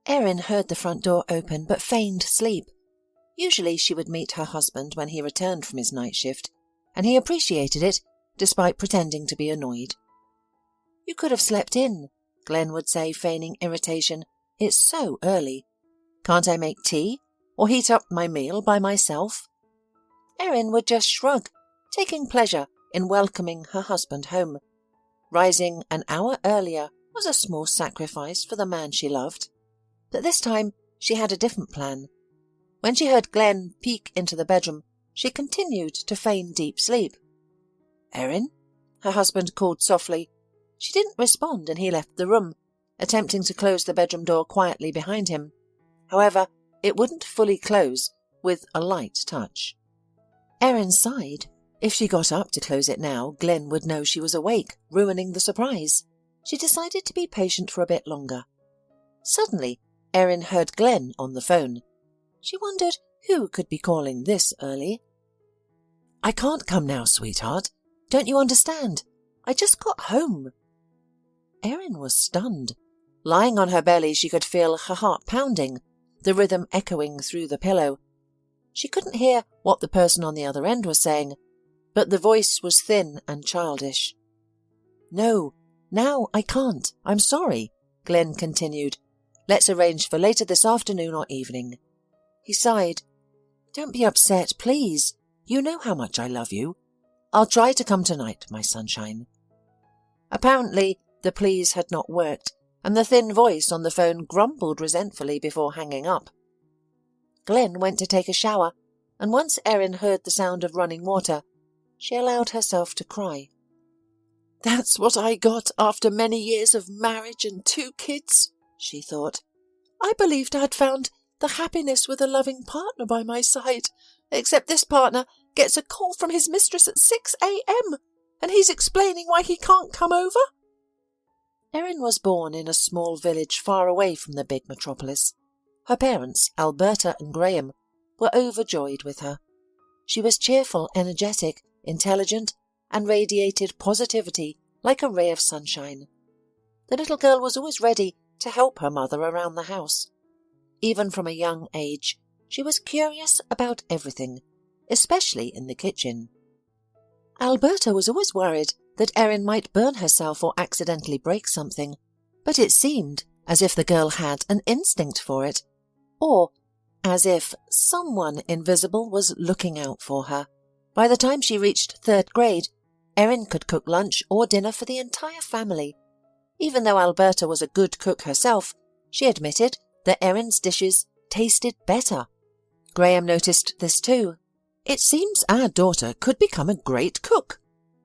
Erin heard the front door open but feigned sleep. Usually she would meet her husband when he returned from his night shift, and he appreciated it, despite pretending to be annoyed. "You could have slept in," Glenn would say, feigning irritation. "It's so early. Can't I make tea, or heat up my meal by myself?" Erin would just shrug, taking pleasure in welcoming her husband home. Rising an hour earlier was a small sacrifice for the man she loved. But this time she had a different plan. When she heard Glenn peek into the bedroom, she continued to feign deep sleep. "Erin?" her husband called softly. She didn't respond, and he left the room, attempting to close the bedroom door quietly behind him. However, it wouldn't fully close with a light touch. Erin sighed. If she got up to close it now, Glenn would know she was awake, ruining the surprise. She decided to be patient for a bit longer. Suddenly, Erin heard Glenn on the phone. She wondered who could be calling this early. "I can't come now, sweetheart. Don't you understand? I just got home." Erin was stunned. Lying on her belly, she could feel her heart pounding, the rhythm echoing through the pillow. She couldn't hear what the person on the other end was saying, but the voice was thin and childish. "No, now I can't. I'm sorry," Glenn continued. "Let's arrange for later this afternoon or evening." He sighed. "Don't be upset, please. You know how much I love you. I'll try to come tonight, my sunshine." Apparently, the pleas had not worked, and the thin voice on the phone grumbled resentfully before hanging up. Glenn went to take a shower, and once Erin heard the sound of running water, she allowed herself to cry. "That's what I got after many years of marriage and 2 kids, she thought. "I believed I'd found the happiness with a loving partner by my side, except this partner gets a call from his mistress at 6 a.m, and he's explaining why he can't come over." Erin was born in a small village far away from the big metropolis. Her parents, Alberta and Graham, were overjoyed with her. She was cheerful, energetic, intelligent, and radiated positivity like a ray of sunshine. The little girl was always ready to help her mother around the house. Even from a young age, she was curious about everything, especially in the kitchen. Alberta was always worried that Erin might burn herself or accidentally break something, but it seemed as if the girl had an instinct for it, or as if someone invisible was looking out for her. By the time she reached 3rd grade, Erin could cook lunch or dinner for the entire family. Even though Alberta was a good cook herself, she admitted that Erin's dishes tasted better. Graham noticed this too. "It seems our daughter could become a great cook,"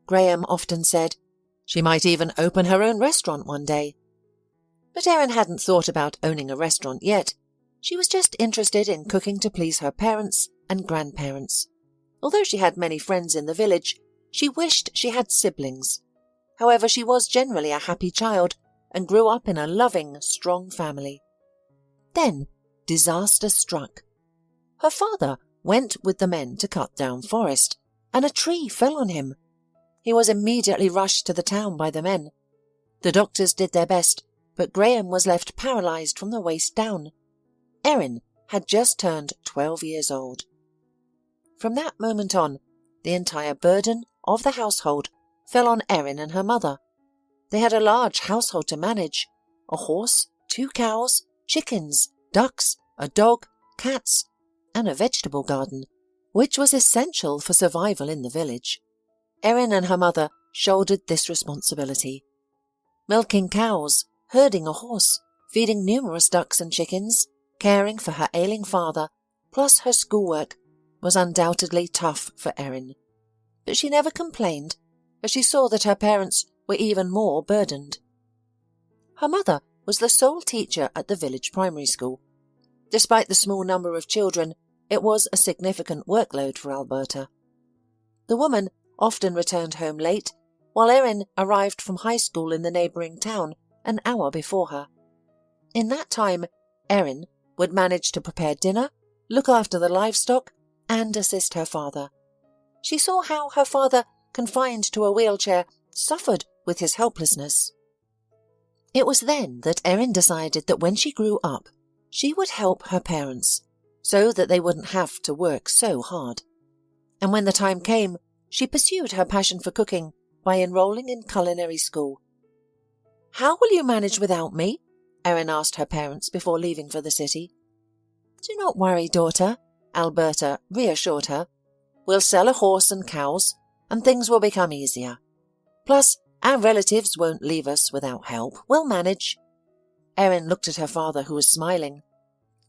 Graham often said. "She might even open her own restaurant one day." But Erin hadn't thought about owning a restaurant yet. She was just interested in cooking to please her parents and grandparents. Although she had many friends in the village, she wished she had siblings. However, she was generally a happy child and grew up in a loving, strong family. Then disaster struck. Her father went with the men to cut down forest, and a tree fell on him. He was immediately rushed to the town by the men. The doctors did their best, but Graham was left paralysed from the waist down. Erin had just turned 12 years old. From that moment on, the entire burden of the household fell on Erin and her mother. They had a large household to manage: a horse, 2 cows, chickens, ducks, a dog, cats, and a vegetable garden, which was essential for survival in the village. Erin and her mother shouldered this responsibility. Milking cows, herding a horse, feeding numerous ducks and chickens, caring for her ailing father, plus her schoolwork, was undoubtedly tough for Erin. But she never complained, as she saw that her parents were even more burdened. Her mother was the sole teacher at the village primary school. Despite the small number of children, it was a significant workload for Alberta. The woman often returned home late, while Erin arrived from high school in the neighbouring town an hour before her. In that time, Erin would manage to prepare dinner, look after the livestock, and assist her father. She saw how her father, confined to a wheelchair, suffered with his helplessness. It was then that Erin decided that when she grew up, She would help her parents so that they wouldn't have to work so hard. And when the time came, she pursued her passion for cooking by enrolling in culinary school. "How will you manage without me?" Erin asked her parents before leaving for the city. "Do not worry, daughter," Alberta reassured her. "We'll sell a horse and cows, and things will become easier. Plus, our relatives won't leave us without help. We'll manage." Erin looked at her father, who was smiling.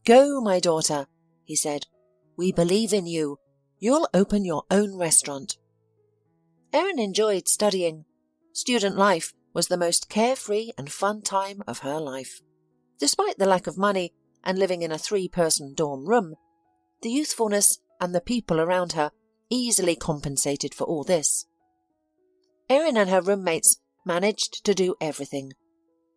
"Go, my daughter," he said. "We believe in you. You'll open your own restaurant." Erin enjoyed studying. Student life was the most carefree and fun time of her life. Despite the lack of money and living in a 3-person dorm room, the youthfulness and the people around her easily compensated for all this. Erin and her roommates managed to do everything.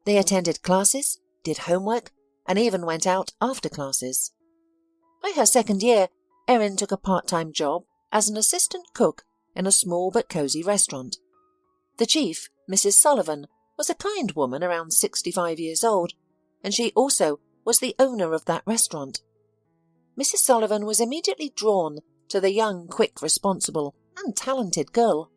They attended classes, did homework, and even went out after classes. By her second year, Erin took a part-time job as an assistant cook in a small but cosy restaurant. The chief, Mrs. Sullivan, was a kind woman around 65 years old, and she also was the owner of that restaurant. Mrs. Sullivan was immediately drawn to the young, quick, responsible, and talented girl.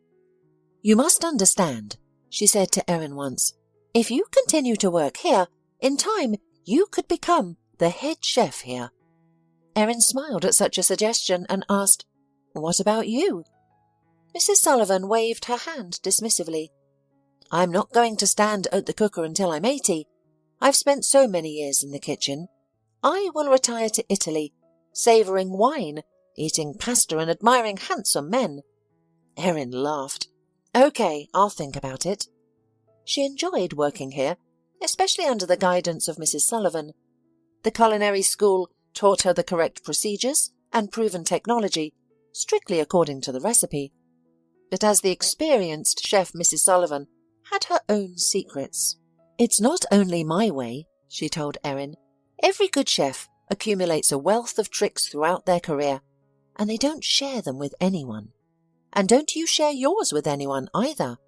"You must understand," she said to Erin once, "if you continue to work here, in time you could become the head chef here." Erin smiled at such a suggestion and asked, "What about you?" Mrs. Sullivan waved her hand dismissively. "I'm not going to stand at the cooker until I'm 80. I've spent so many years in the kitchen. I will retire to Italy, savouring wine, eating pasta and admiring handsome men." Erin laughed. "Okay, I'll think about it." She enjoyed working here, especially under the guidance of Mrs. Sullivan. The culinary school taught her the correct procedures and proven technology, strictly according to the recipe. But as the experienced chef Mrs. Sullivan had her own secrets. "It's not only my way," she told Erin. "Every good chef accumulates a wealth of tricks throughout their career, and they don't share them with anyone. And don't you share yours with anyone either."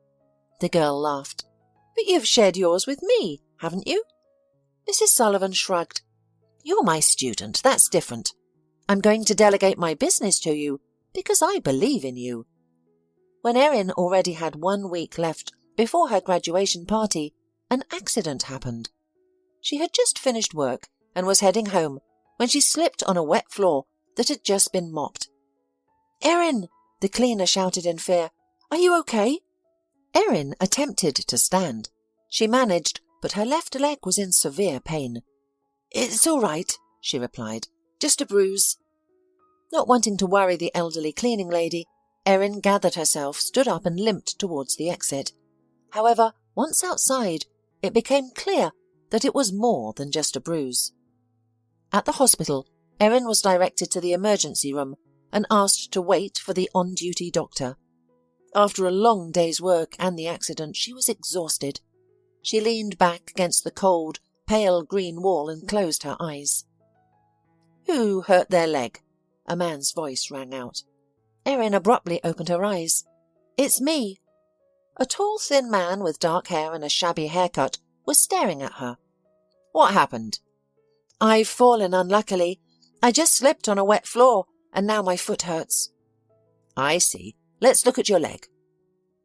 The girl laughed. "But you've shared yours with me, haven't you?" Mrs. Sullivan shrugged. "You're my student, that's different. I'm going to delegate my business to you because I believe in you." When Erin already had 1 week left before her graduation party, an accident happened. She had just finished work and was heading home when she slipped on a wet floor that had just been mopped. "Erin!" the cleaner shouted in fear. "Are you okay?" Erin attempted to stand. She managed, but her left leg was in severe pain. "It's all right," she replied. "Just a bruise." Not wanting to worry the elderly cleaning lady, Erin gathered herself, stood up and limped towards the exit. However, once outside, it became clear that it was more than just a bruise. At the hospital, Erin was directed to the emergency room and asked to wait for the on-duty doctor. After a long day's work and the accident, she was exhausted. She leaned back against the cold, pale green wall and closed her eyes. "Who hurt their leg?" a man's voice rang out. Erin abruptly opened her eyes. "It's me." A tall, thin man with dark hair and a shabby haircut was staring at her. "What happened?" "I've fallen unluckily. I just slipped on a wet floor, and now my foot hurts." "I see. Let's look at your leg."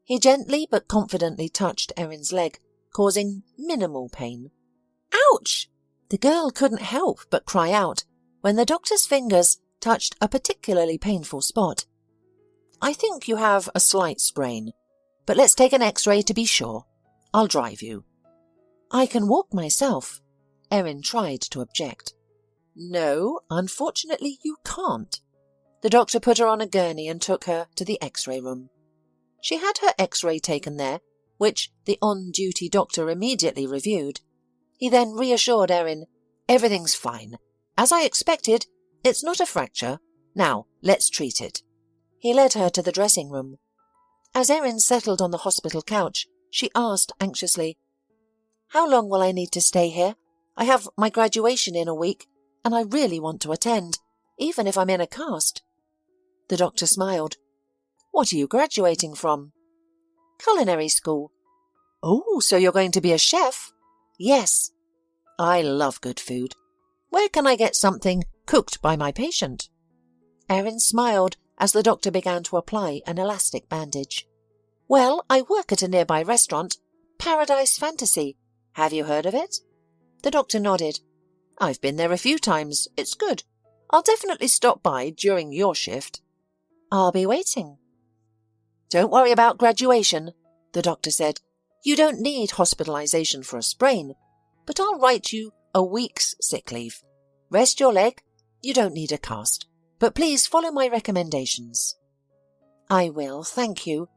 He gently but confidently touched Erin's leg, causing minimal pain. "Ouch!" The girl couldn't help but cry out when the doctor's fingers touched a particularly painful spot. "I think you have a slight sprain, but let's take an X-ray to be sure. I'll drive you." "I can walk myself." Erin tried to object. "No, unfortunately you can't." The doctor put her on a gurney and took her to the X-ray room. She had her X-ray taken there, which the on-duty doctor immediately reviewed. He then reassured Erin, "Everything's fine. As I expected, it's not a fracture. Now, let's treat it." He led her to the dressing room. As Erin settled on the hospital couch, she asked anxiously, "How long will I need to stay here? I have my graduation in a week, and I really want to attend, even if I'm in a cast." The doctor smiled. "What are you graduating from?" "Culinary school." "Oh, so you're going to be a chef?" "Yes." "I love good food." Where can I get something cooked by my patient?" Erin smiled as the doctor began to apply an elastic bandage. "Well, I work at a nearby restaurant, Paradise Fantasy. Have you heard of it?" The doctor nodded. "I've been there a few times. It's good. I'll definitely stop by during your shift." "I'll be waiting." "Don't worry about graduation," the doctor said. "You don't need hospitalization for a sprain, but I'll write you a week's sick leave. Rest your leg. You don't need a cast, but please follow my recommendations." "I will, thank you,"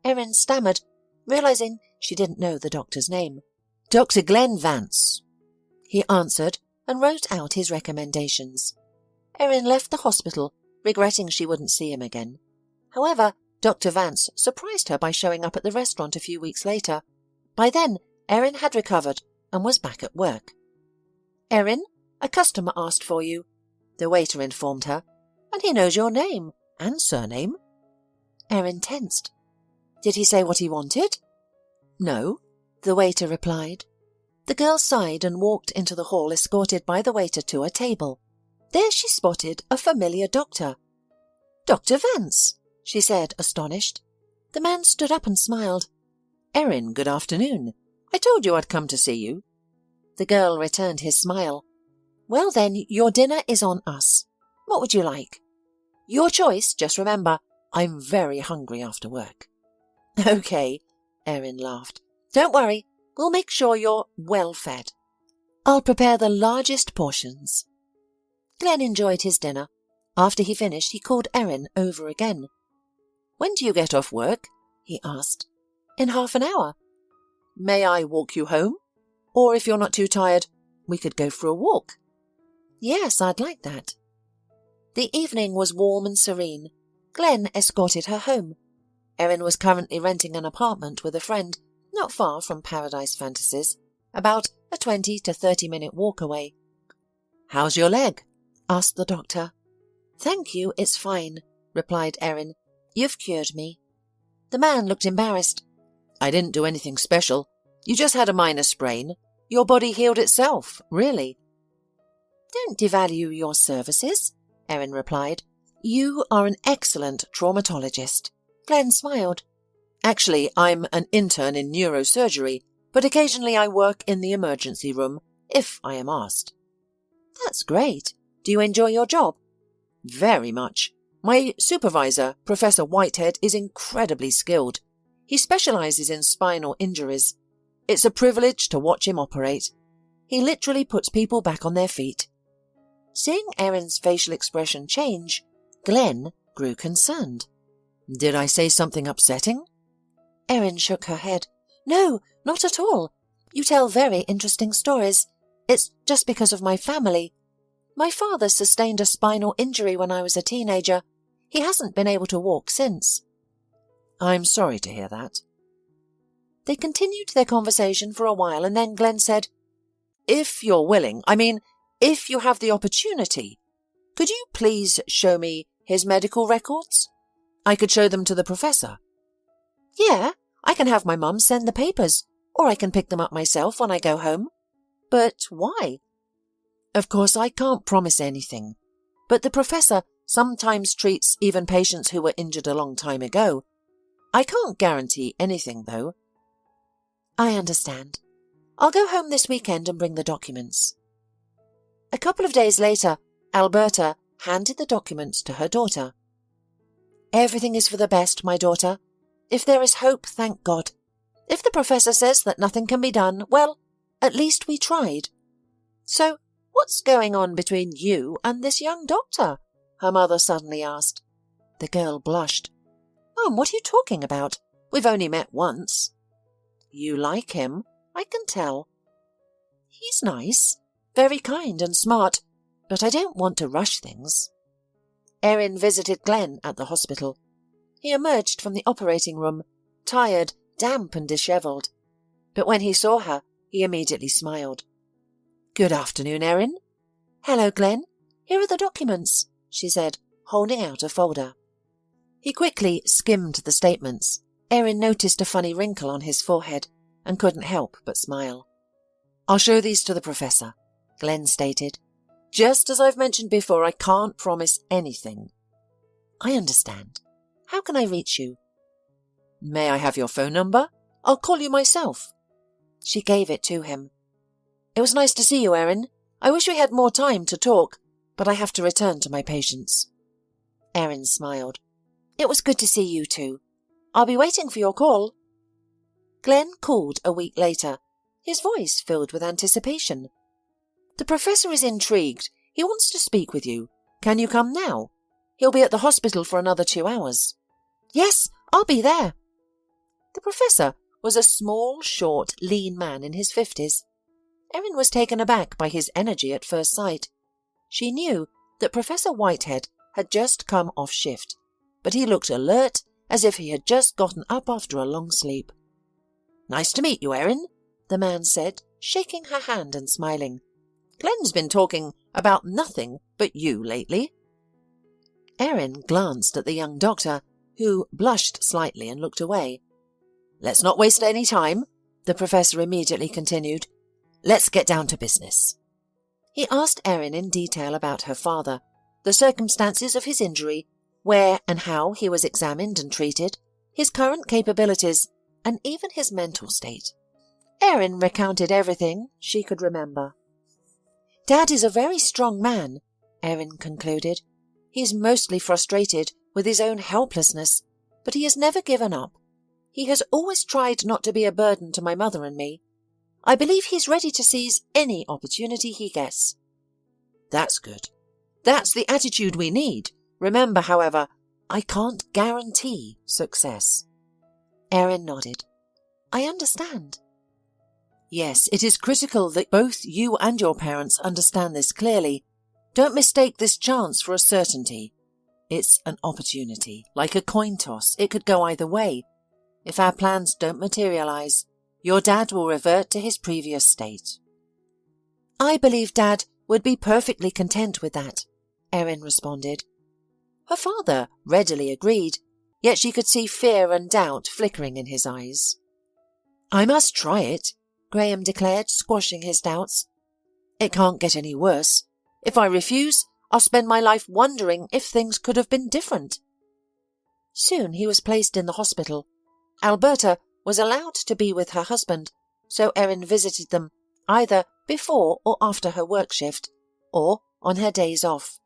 Erin stammered, realizing she didn't know the doctor's name. "Dr. Glenn Vance," he answered and wrote out his recommendations. Erin left the hospital, regretting she wouldn't see him again. However, Dr. Vance surprised her by showing up at the restaurant a few weeks later. By then, Erin had recovered and was back at work. "Erin, a customer asked for you," the waiter informed her, "and he knows your name and surname." Erin tensed. "Did he say what he wanted?" "No," the waiter replied. The girl sighed and walked into the hall, escorted by the waiter to a table. There she spotted a familiar doctor. "Dr. Vance," she said, astonished. The man stood up and smiled. "Erin, good afternoon. I told you I'd come to see you." The girl returned his smile. "Well then, your dinner is on us. What would you like?" "Your choice, just remember, I'm very hungry after work." "Okay," Erin laughed. "Don't worry, we'll make sure you're well fed. I'll prepare the largest portions." Glenn enjoyed his dinner. After he finished, he called Erin over again. "When do you get off work?" he asked. "In half an hour." "May I walk you home? Or if you're not too tired, we could go for a walk." "Yes, I'd like that." The evening was warm and serene. Glenn escorted her home. Erin was currently renting an apartment with a friend, not far from Paradise Fantasies, about a 20 to 30-minute walk away. "How's your leg?" asked the doctor. "Thank you, it's fine," replied Erin. "You've cured me." The man looked embarrassed. "I didn't do anything special. You just had a minor sprain. Your body healed itself, really." "Don't devalue your services," Erin replied. "You are an excellent traumatologist." Glenn smiled. "Actually, I'm an intern in neurosurgery, but occasionally I work in the emergency room, if I am asked." "That's great. Do you enjoy your job?" "Very much. My supervisor, Professor Whitehead, is incredibly skilled. He specializes in spinal injuries. It's a privilege to watch him operate. He literally puts people back on their feet." Seeing Erin's facial expression change, Glenn grew concerned. "Did I say something upsetting?" Erin shook her head. "No, not at all. You tell very interesting stories. It's just because of my family. My father sustained a spinal injury when I was a teenager. He hasn't been able to walk since." "I'm sorry to hear that." They continued their conversation for a while, and then Glenn said, "If you're willing, if you have the opportunity, could you please show me his medical records? I could show them to the professor." "Yeah, I can have my mum send the papers, or I can pick them up myself when I go home." "But why?" "Of course, I can't promise anything, but the professor sometimes treats even patients who were injured a long time ago. I can't guarantee anything, though." "I understand. I'll go home this weekend and bring the documents." A couple of days later, Alberta handed the documents to her daughter. "Everything is for the best, my daughter. If there is hope, thank God. If the professor says that nothing can be done, well, at least we tried." "So, what's going on between you and this young doctor?" her mother suddenly asked. The girl blushed. "Mum, what are you talking about? We've only met once." "You like him, I can tell." "He's nice, very kind and smart, but I don't want to rush things." Erin visited Glenn at the hospital. He emerged from the operating room, tired, damp and dishevelled. But when he saw her, he immediately smiled. "Good afternoon, Erin." "Hello, Glenn. Here are the documents," she said, holding out a folder. He quickly skimmed the statements. Erin noticed a funny wrinkle on his forehead and couldn't help but smile. "I'll show these to the professor," Glenn stated. Just as I've mentioned before, I can't promise anything. I understand. How can I reach you? May I have your phone number? I'll call you myself. She gave it to him. It was nice to see you, Erin. I wish we had more time to talk, but I have to return to my patients. Erin smiled. It was good to see you too. I'll be waiting for your call. Glenn called a week later, his voice filled with anticipation. The professor is intrigued. He wants to speak with you. Can you come now? He'll be at the hospital for another 2 hours. Yes, I'll be there. The professor was a small, short, lean man in his 50s. Erin was taken aback by his energy at first sight. She knew that Professor Whitehead had just come off shift, but he looked alert, as if he had just gotten up after a long sleep. Nice to meet you, Erin, the man said, shaking her hand and smiling. Glenn's been talking about nothing but you lately. Erin glanced at the young doctor, who blushed slightly and looked away. Let's not waste any time, the professor immediately continued. Let's get down to business. He asked Erin in detail about her father, the circumstances of his injury, where and how he was examined and treated, his current capabilities, and even his mental state. Erin recounted everything she could remember. Dad is a very strong man, Erin concluded. He's mostly frustrated with his own helplessness, but he has never given up. He has always tried not to be a burden to my mother and me. I believe he's ready to seize any opportunity he gets. That's good. That's the attitude we need. Remember, however, I can't guarantee success. Erin nodded. I understand. Yes, it is critical that both you and your parents understand this clearly. Don't mistake this chance for a certainty. It's an opportunity, like a coin toss. It could go either way. If our plans don't materialize, your dad will revert to his previous state. I believe Dad would be perfectly content with that, Erin responded. Her father readily agreed, yet she could see fear and doubt flickering in his eyes. I must try it, Graham declared, squashing his doubts. It can't get any worse. If I refuse, I'll spend my life wondering if things could have been different. Soon he was placed in the hospital. Alberta was allowed to be with her husband, so Erin visited them either before or after her work shift, or on her days off.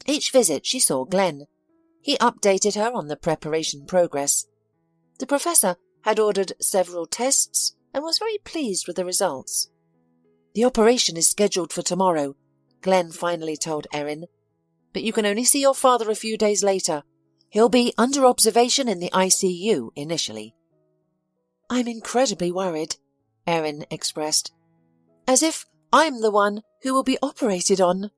Each visit she saw Glenn. He updated her on the preparation progress. The professor had ordered several tests and was very pleased with the results. The operation is scheduled for tomorrow, Glenn finally told Erin, but you can only see your father a few days later. He'll be under observation in the ICU initially. I'm incredibly worried, Erin expressed. As if I'm the one who will be operated on.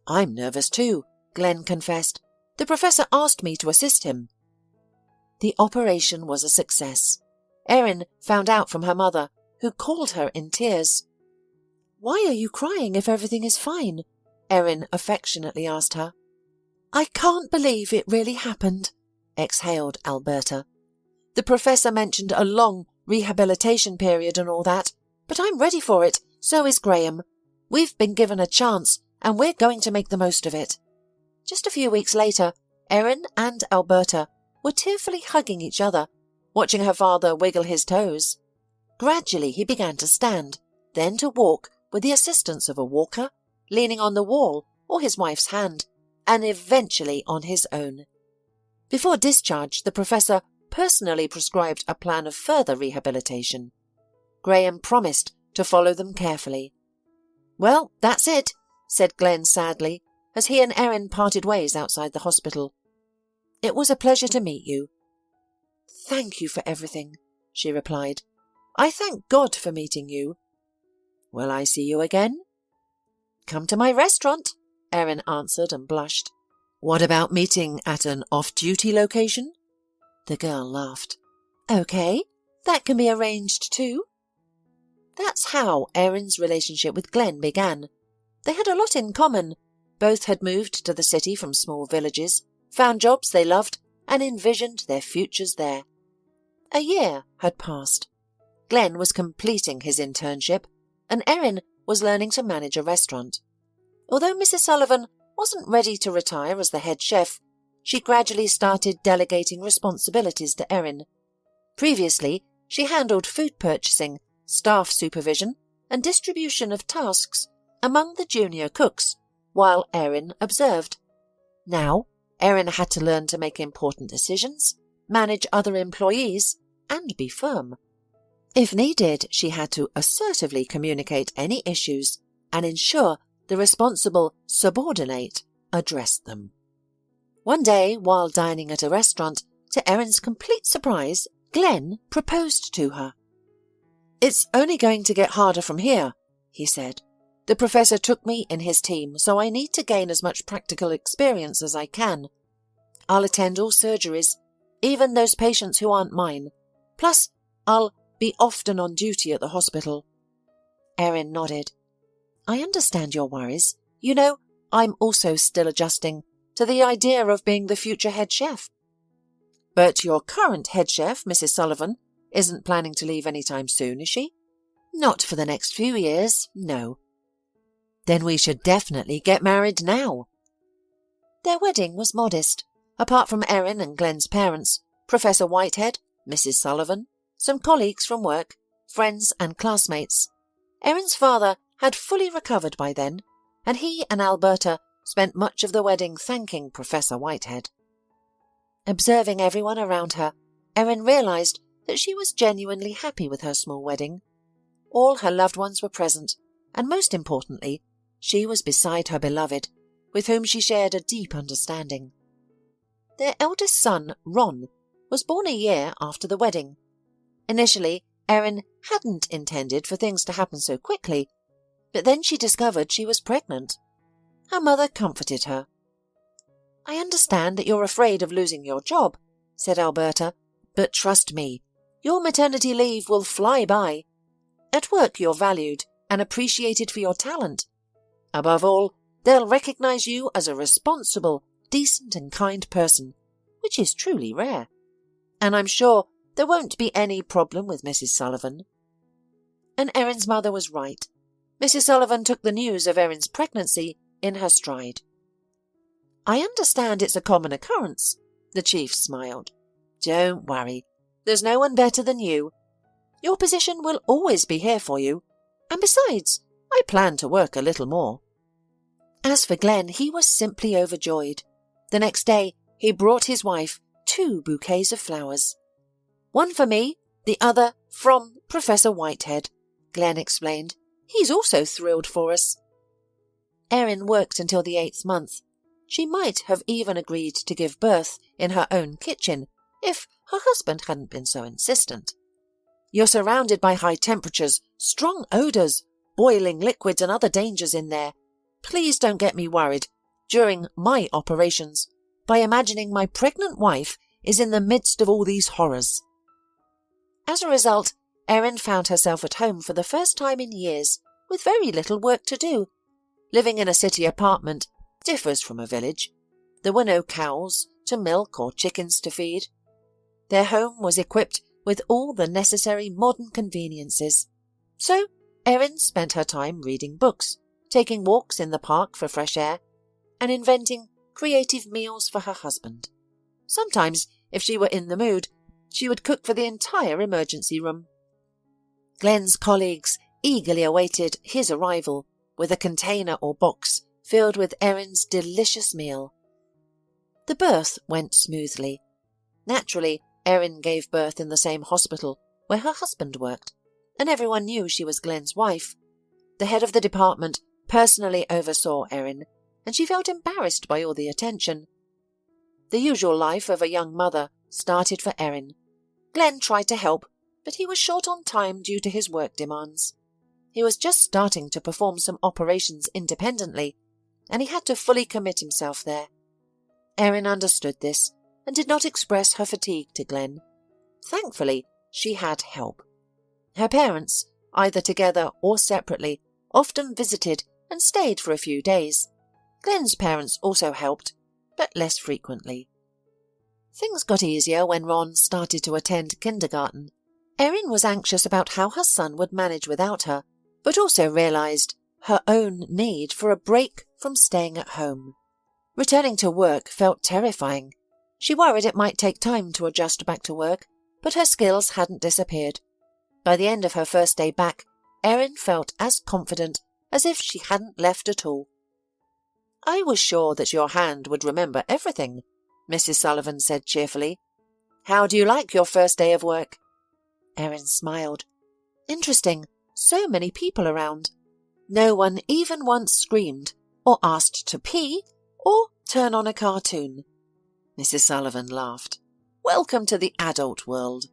I'm nervous too, Glenn confessed. The professor asked me to assist him. The operation was a success. Erin found out from her mother, who called her in tears. Why are you crying if everything is fine? Erin affectionately asked her. I can't believe it really happened, exhaled Alberta. The professor mentioned a long rehabilitation period and all that, but I'm ready for it, so is Graham. We've been given a chance, and we're going to make the most of it. Just a few weeks later, Erin and Alberta were tearfully hugging each other, watching her father wiggle his toes. Gradually he began to stand, then to walk with the assistance of a walker, leaning on the wall or his wife's hand, and eventually on his own. Before discharge, the professor personally prescribed a plan of further rehabilitation. Graham promised to follow them carefully. Well, that's it, said Glenn sadly, as he and Erin parted ways outside the hospital. It was a pleasure to meet you. Thank you for everything, she replied. I thank God for meeting you. Will I see you again? Come to my restaurant, Erin answered and blushed. What about meeting at an off-duty location? The girl laughed. Okay, that can be arranged too. That's how Erin's relationship with Glenn began. They had a lot in common. Both had moved to the city from small villages, found jobs they loved, and envisioned their futures there. A year had passed. Glenn was completing his internship, and Erin was learning to manage a restaurant. Although Mrs. Sullivan wasn't ready to retire as the head chef, she gradually started delegating responsibilities to Erin. Previously, she handled food purchasing, staff supervision, and distribution of tasks among the junior cooks, while Erin observed. Now, Erin had to learn to make important decisions, manage other employees, and be firm. If needed, she had to assertively communicate any issues and ensure the responsible subordinate addressed them. One day, while dining at a restaurant, to Erin's complete surprise, Glenn proposed to her. "It's only going to get harder from here," he said. "The professor took me in his team, so I need to gain as much practical experience as I can. I'll attend all surgeries, even those patients who aren't mine. Plus, I'll be often on duty at the hospital." Erin nodded. "I understand your worries. You know, I'm also still adjusting to the idea of being the future head chef." "But your current head chef, Mrs. Sullivan, isn't planning to leave any time soon, is she?" "Not for the next few years, no." "Then we should definitely get married now." Their wedding was modest. Apart from Erin and Glenn's parents, Professor Whitehead, Mrs. Sullivan, some colleagues from work, friends and classmates. Erin's father had fully recovered by then, and he and Alberta spent much of the wedding thanking Professor Whitehead. Observing everyone around her, Erin realized that she was genuinely happy with her small wedding. All her loved ones were present, and most importantly, she was beside her beloved, with whom she shared a deep understanding. Their eldest son, Ron, was born a year after the wedding. Initially, Erin hadn't intended for things to happen so quickly, but then she discovered she was pregnant. Her mother comforted her. "I understand that you're afraid of losing your job," said Alberta, "but trust me, your maternity leave will fly by. At work you're valued and appreciated for your talent. Above all, they'll recognize you as a responsible, decent and kind person, which is truly rare. And I'm sure there won't be any problem with Mrs. Sullivan." And Erin's mother was right. Mrs. Sullivan took the news of Erin's pregnancy in her stride. "I understand it's a common occurrence," the chief smiled. "Don't worry, there's no one better than you. Your position will always be here for you, and besides, I plan to work a little more." As for Glenn, he was simply overjoyed. The next day, he brought his wife 2 bouquets of flowers. "One for me, the other from Professor Whitehead," Glenn explained. "He's also thrilled for us." Erin worked until the 8th month. She might have even agreed to give birth in her own kitchen if her husband hadn't been so insistent. "You're surrounded by high temperatures, strong odours, boiling liquids and other dangers in there. Please don't get me worried during my operations by imagining my pregnant wife is in the midst of all these horrors." As a result, Erin found herself at home for the first time in years, with very little work to do. Living in a city apartment differs from a village. There were no cows to milk or chickens to feed. Their home was equipped with all the necessary modern conveniences. So Erin spent her time reading books, taking walks in the park for fresh air, and inventing creative meals for her husband. Sometimes, if she were in the mood, she would cook for the entire emergency room. Glenn's colleagues eagerly awaited his arrival with a container or box filled with Erin's delicious meal. The birth went smoothly. Naturally, Erin gave birth in the same hospital where her husband worked, and everyone knew she was Glenn's wife. The head of the department personally oversaw Erin, and she felt embarrassed by all the attention. The usual life of a young mother started for Erin. Glenn tried to help, but he was short on time due to his work demands. He was just starting to perform some operations independently, and he had to fully commit himself there. Erin understood this and did not express her fatigue to Glenn. Thankfully, she had help. Her parents, either together or separately, often visited and stayed for a few days. Glenn's parents also helped, but less frequently. Things got easier when Ron started to attend kindergarten. Erin was anxious about how her son would manage without her, but also realized her own need for a break from staying at home. Returning to work felt terrifying. She worried it might take time to adjust back to work, but her skills hadn't disappeared. By the end of her first day back, Erin felt as confident as if she hadn't left at all. "I was sure that your hand would remember everything," Mrs. Sullivan said cheerfully. "How do you like your first day of work?" Erin smiled. "Interesting. So many people around. No one even once screamed, or asked to pee, or turn on a cartoon." Mrs. Sullivan laughed. "Welcome to the adult world."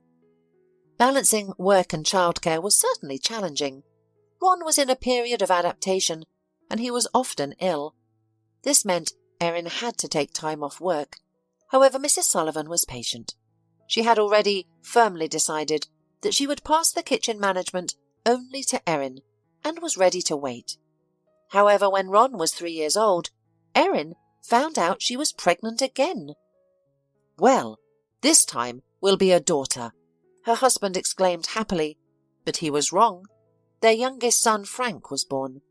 Balancing work and childcare was certainly challenging. Ron was in a period of adaptation, and he was often ill. This meant Erin had to take time off work. However, Mrs. Sullivan was patient. She had already firmly decided that she would pass the kitchen management only to Erin, and was ready to wait. However, when Ron was 3 years old, Erin found out she was pregnant again. "Well, this time will be a daughter," her husband exclaimed happily, but he was wrong. Their youngest son Frank was born.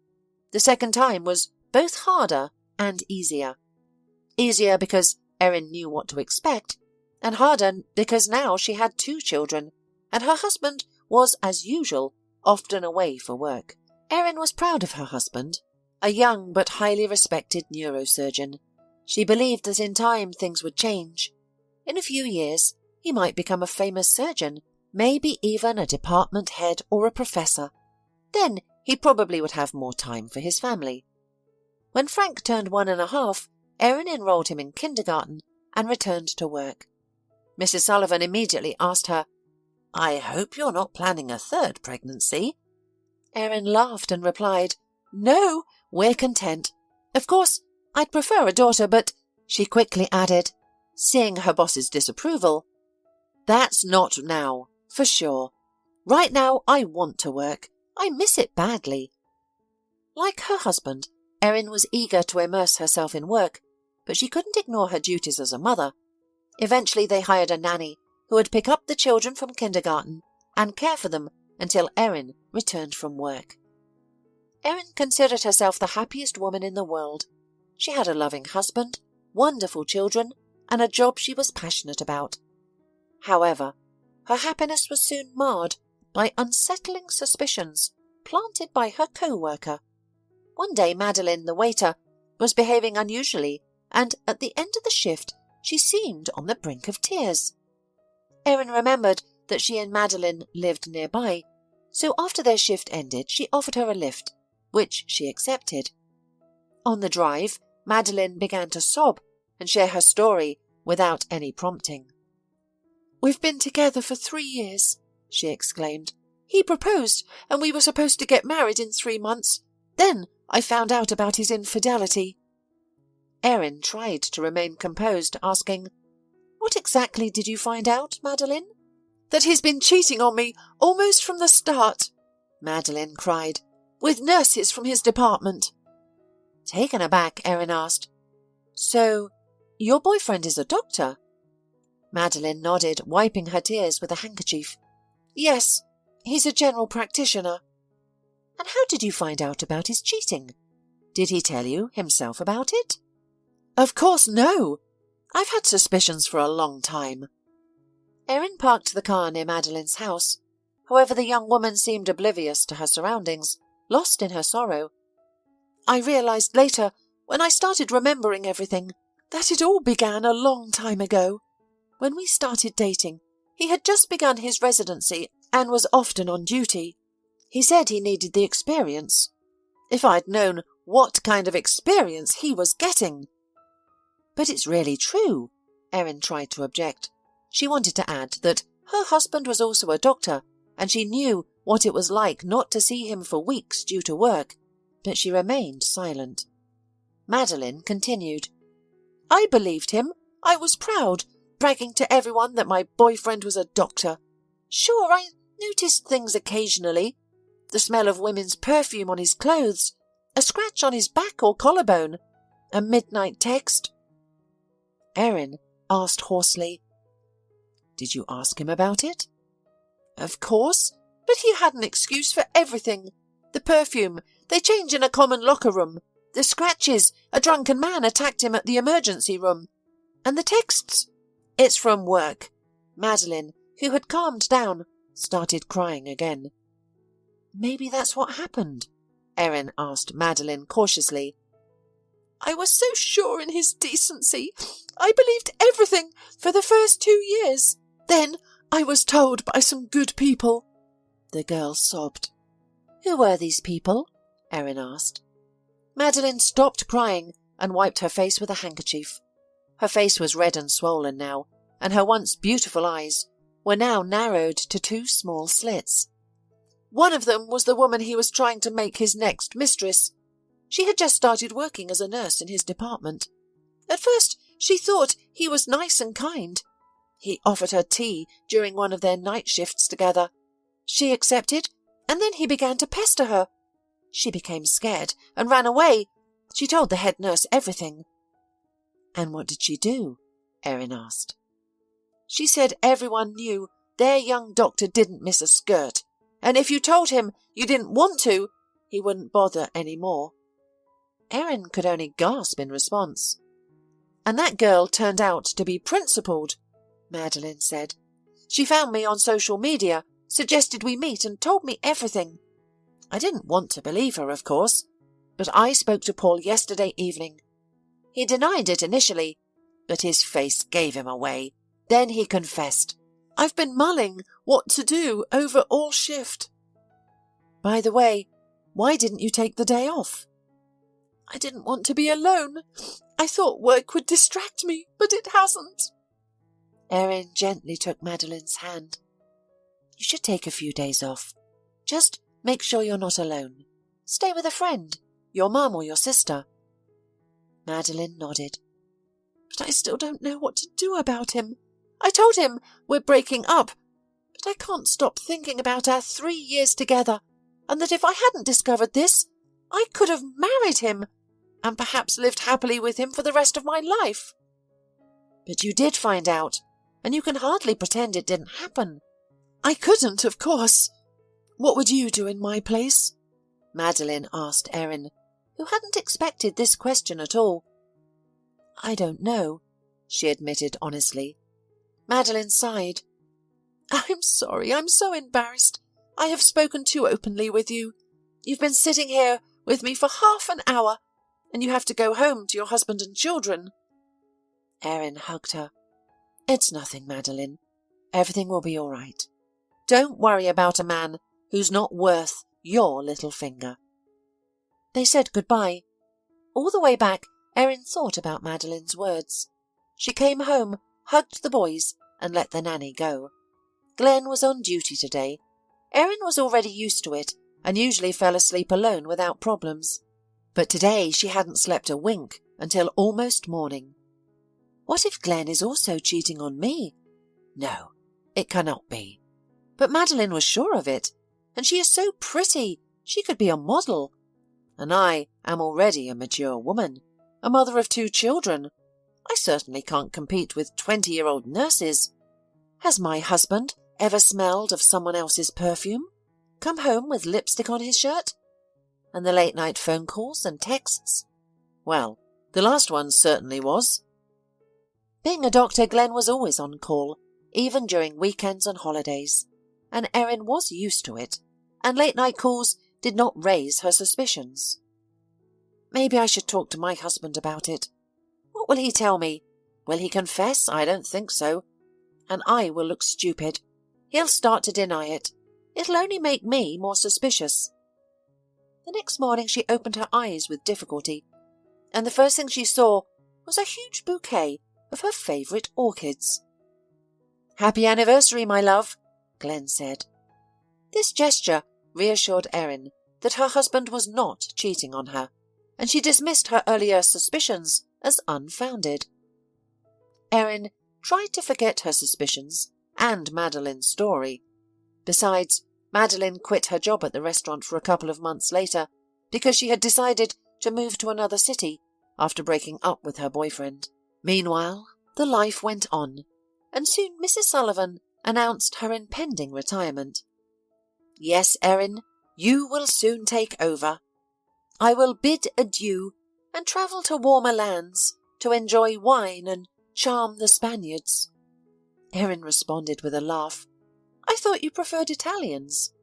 The second time was both harder and easier. Easier because Erin knew what to expect, and harder because now she had 2 children, and her husband was, as usual, often away for work. Erin was proud of her husband, a young but highly respected neurosurgeon. She believed that in time things would change. In a few years, he might become a famous surgeon, maybe even a department head or a professor. Then he probably would have more time for his family. When Frank turned 1.5, Erin enrolled him in kindergarten and returned to work. Mrs. Sullivan immediately asked her, "I hope you're not planning a 3rd pregnancy?" Erin laughed and replied, "No, we're content. Of course, I'd prefer a daughter, but," she quickly added, seeing her boss's disapproval, "that's not now, for sure. Right now I want to work. I miss it badly." Like her husband, Erin was eager to immerse herself in work, but she couldn't ignore her duties as a mother. Eventually they hired a nanny who would pick up the children from kindergarten and care for them until Erin returned from work. Erin considered herself the happiest woman in the world. She had a loving husband, wonderful children, and a job she was passionate about. However, her happiness was soon marred by unsettling suspicions planted by her co-worker. One day Madeline, the waiter, was behaving unusually, and at the end of the shift she seemed on the brink of tears. Erin remembered that she and Madeline lived nearby, so after their shift ended she offered her a lift, which she accepted. On the drive, Madeline began to sob and share her story without any prompting. "We've been together for 3 years, she exclaimed. "He proposed, and we were supposed to get married in 3 months. Then I found out about his infidelity." Erin tried to remain composed, asking, "What exactly did you find out, Madeline?" "That he's been cheating on me almost from the start," Madeline cried, "with nurses from his department." Taken aback, Erin asked, "So, your boyfriend is a doctor?" Madeline nodded, wiping her tears with a handkerchief. "Yes, he's a general practitioner." "And how did you find out about his cheating? Did he tell you himself about it?" "Of course no. I've had suspicions for a long time." Erin parked the car near Madeline's house. However, the young woman seemed oblivious to her surroundings, lost in her sorrow. "I realized later, when I started remembering everything, that it all began a long time ago. When we started dating, he had just begun his residency and was often on duty. He said he needed the experience. If I'd known what kind of experience he was getting." "But it's really true," Erin tried to object. She wanted to add that her husband was also a doctor, and she knew what it was like not to see him for weeks due to work, but she remained silent. Madeline continued, "I believed him. I was proud, bragging to everyone that my boyfriend was a doctor. Sure, I noticed things occasionally. The smell of women's perfume on his clothes, a scratch on his back or collarbone, a midnight text." Erin asked hoarsely, "Did you ask him about it?" "Of course, but he had an excuse for everything. The perfume, they change in a common locker room. The scratches. A drunken man attacked him at the emergency room. And the texts. It's from work. Madeline, who had calmed down, started crying again. Maybe that's what happened, Erin asked Madeline cautiously. I was so sure in his decency. I believed everything for the first 2 years. Then I was told by some good people. The girl sobbed. Who were these people? Erin asked. Madeline stopped crying and wiped her face with a handkerchief. Her face was red and swollen now, and her once beautiful eyes were now narrowed to 2 small slits. One of them was the woman he was trying to make his next mistress. She had just started working as a nurse in his department. At first she thought he was nice and kind. He offered her tea during one of their night shifts together. She accepted, and then he began to pester her. She became scared and ran away. She told the head nurse everything. And what did she do? Erin asked. She said everyone knew their young doctor didn't miss a skirt, and if you told him you didn't want to, he wouldn't bother any more. Erin could only gasp in response. And that girl turned out to be principled, Madeline said. She found me on social media, suggested we meet and told me everything. I didn't want to believe her, of course, but I spoke to Paul yesterday evening. He denied it initially, but his face gave him away. Then he confessed. I've been mulling what to do over all shift. By the way, why didn't you take the day off? I didn't want to be alone. I thought work would distract me, but it hasn't. Erin gently took Madeline's hand. You should take a few days off. Just make sure you're not alone. Stay with a friend, your mum or your sister. Madeline nodded. But I still don't know what to do about him. I told him we're breaking up, but I can't stop thinking about our 3 years together, and that if I hadn't discovered this, I could have married him, and perhaps lived happily with him for the rest of my life. But you did find out, and you can hardly pretend it didn't happen. I couldn't, of course. What would you do in my place? Madeline asked Erin, who hadn't expected this question at all. I don't know, she admitted honestly. Madeline sighed. I'm sorry, I'm so embarrassed. I have spoken too openly with you. You've been sitting here with me for half an hour, and you have to go home to your husband and children. Erin hugged her. It's nothing, Madeline. Everything will be all right. Don't worry about a man who's not worth your little finger. They said goodbye. All the way back, Erin thought about Madeline's words. She came home, hugged the boys, and let the nanny go. Glenn was on duty today. Erin was already used to it, and usually fell asleep alone without problems. But today she hadn't slept a wink until almost morning. What if Glenn is also cheating on me? No, it cannot be. But Madeline was sure of it, and she is so pretty, she could be a model. And I am already a mature woman, a mother of 2 children. I certainly can't compete with 20-year-old nurses. Has my husband ever smelled of someone else's perfume? Come home with lipstick on his shirt? And the late-night phone calls and texts? Well, the last one certainly was. Being a doctor, Glenn was always on call, even during weekends and holidays, and Erin was used to it, and late-night calls did not raise her suspicions. Maybe I should talk to my husband about it. What will he tell me? Will he confess? I don't think so. And I will look stupid. He'll start to deny it. It'll only make me more suspicious. The next morning she opened her eyes with difficulty, and the first thing she saw was a huge bouquet of her favourite orchids. Happy anniversary, my love, Glenn said. This gesture reassured Erin that her husband was not cheating on her, and she dismissed her earlier suspicions as unfounded. Erin tried to forget her suspicions and Madeline's story. Besides, Madeline quit her job at the restaurant for a couple of months later because she had decided to move to another city after breaking up with her boyfriend. Meanwhile, the life went on, and soon Mrs. Sullivan announced her impending retirement. Yes, Erin, you will soon take over. I will bid adieu and travel to warmer lands to enjoy wine and charm the Spaniards. Erin responded with a laugh. I thought you preferred Italians.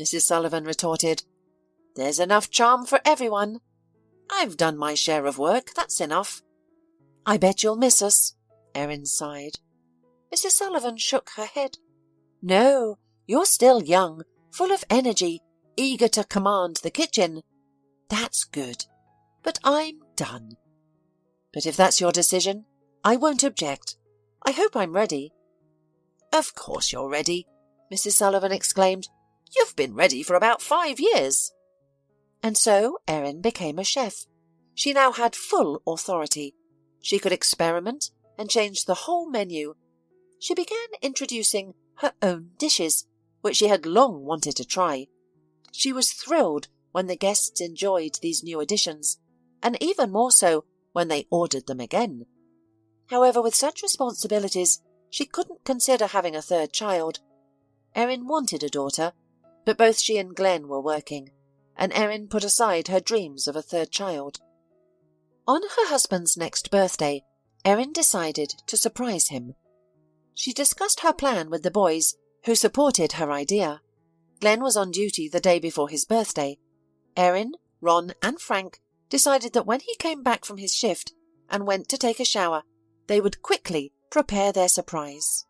Mrs. Sullivan retorted, There's enough charm for everyone. I've done my share of work, that's enough. I bet you'll miss us, Erin sighed. Mrs. Sullivan shook her head. No, you're still young, full of energy, eager to command the kitchen. That's good. But I'm done. But if that's your decision, I won't object. I hope I'm ready. Of course you're ready, Mrs. Sullivan exclaimed. You've been ready for about 5 years. And so Erin became a chef. She now had full authority. She could experiment and change the whole menu. She began introducing her own dishes, which she had long wanted to try. She was thrilled when the guests enjoyed these new additions, and even more so when they ordered them again. However, with such responsibilities, she couldn't consider having a third child. Erin wanted a daughter, but both she and Glenn were working, and Erin put aside her dreams of a third child. On her husband's next birthday, Erin decided to surprise him. She discussed her plan with the boys, who supported her idea. Glenn was on duty the day before his birthday. Erin, Ron and Frank decided that when he came back from his shift and went to take a shower, they would quickly prepare their surprise.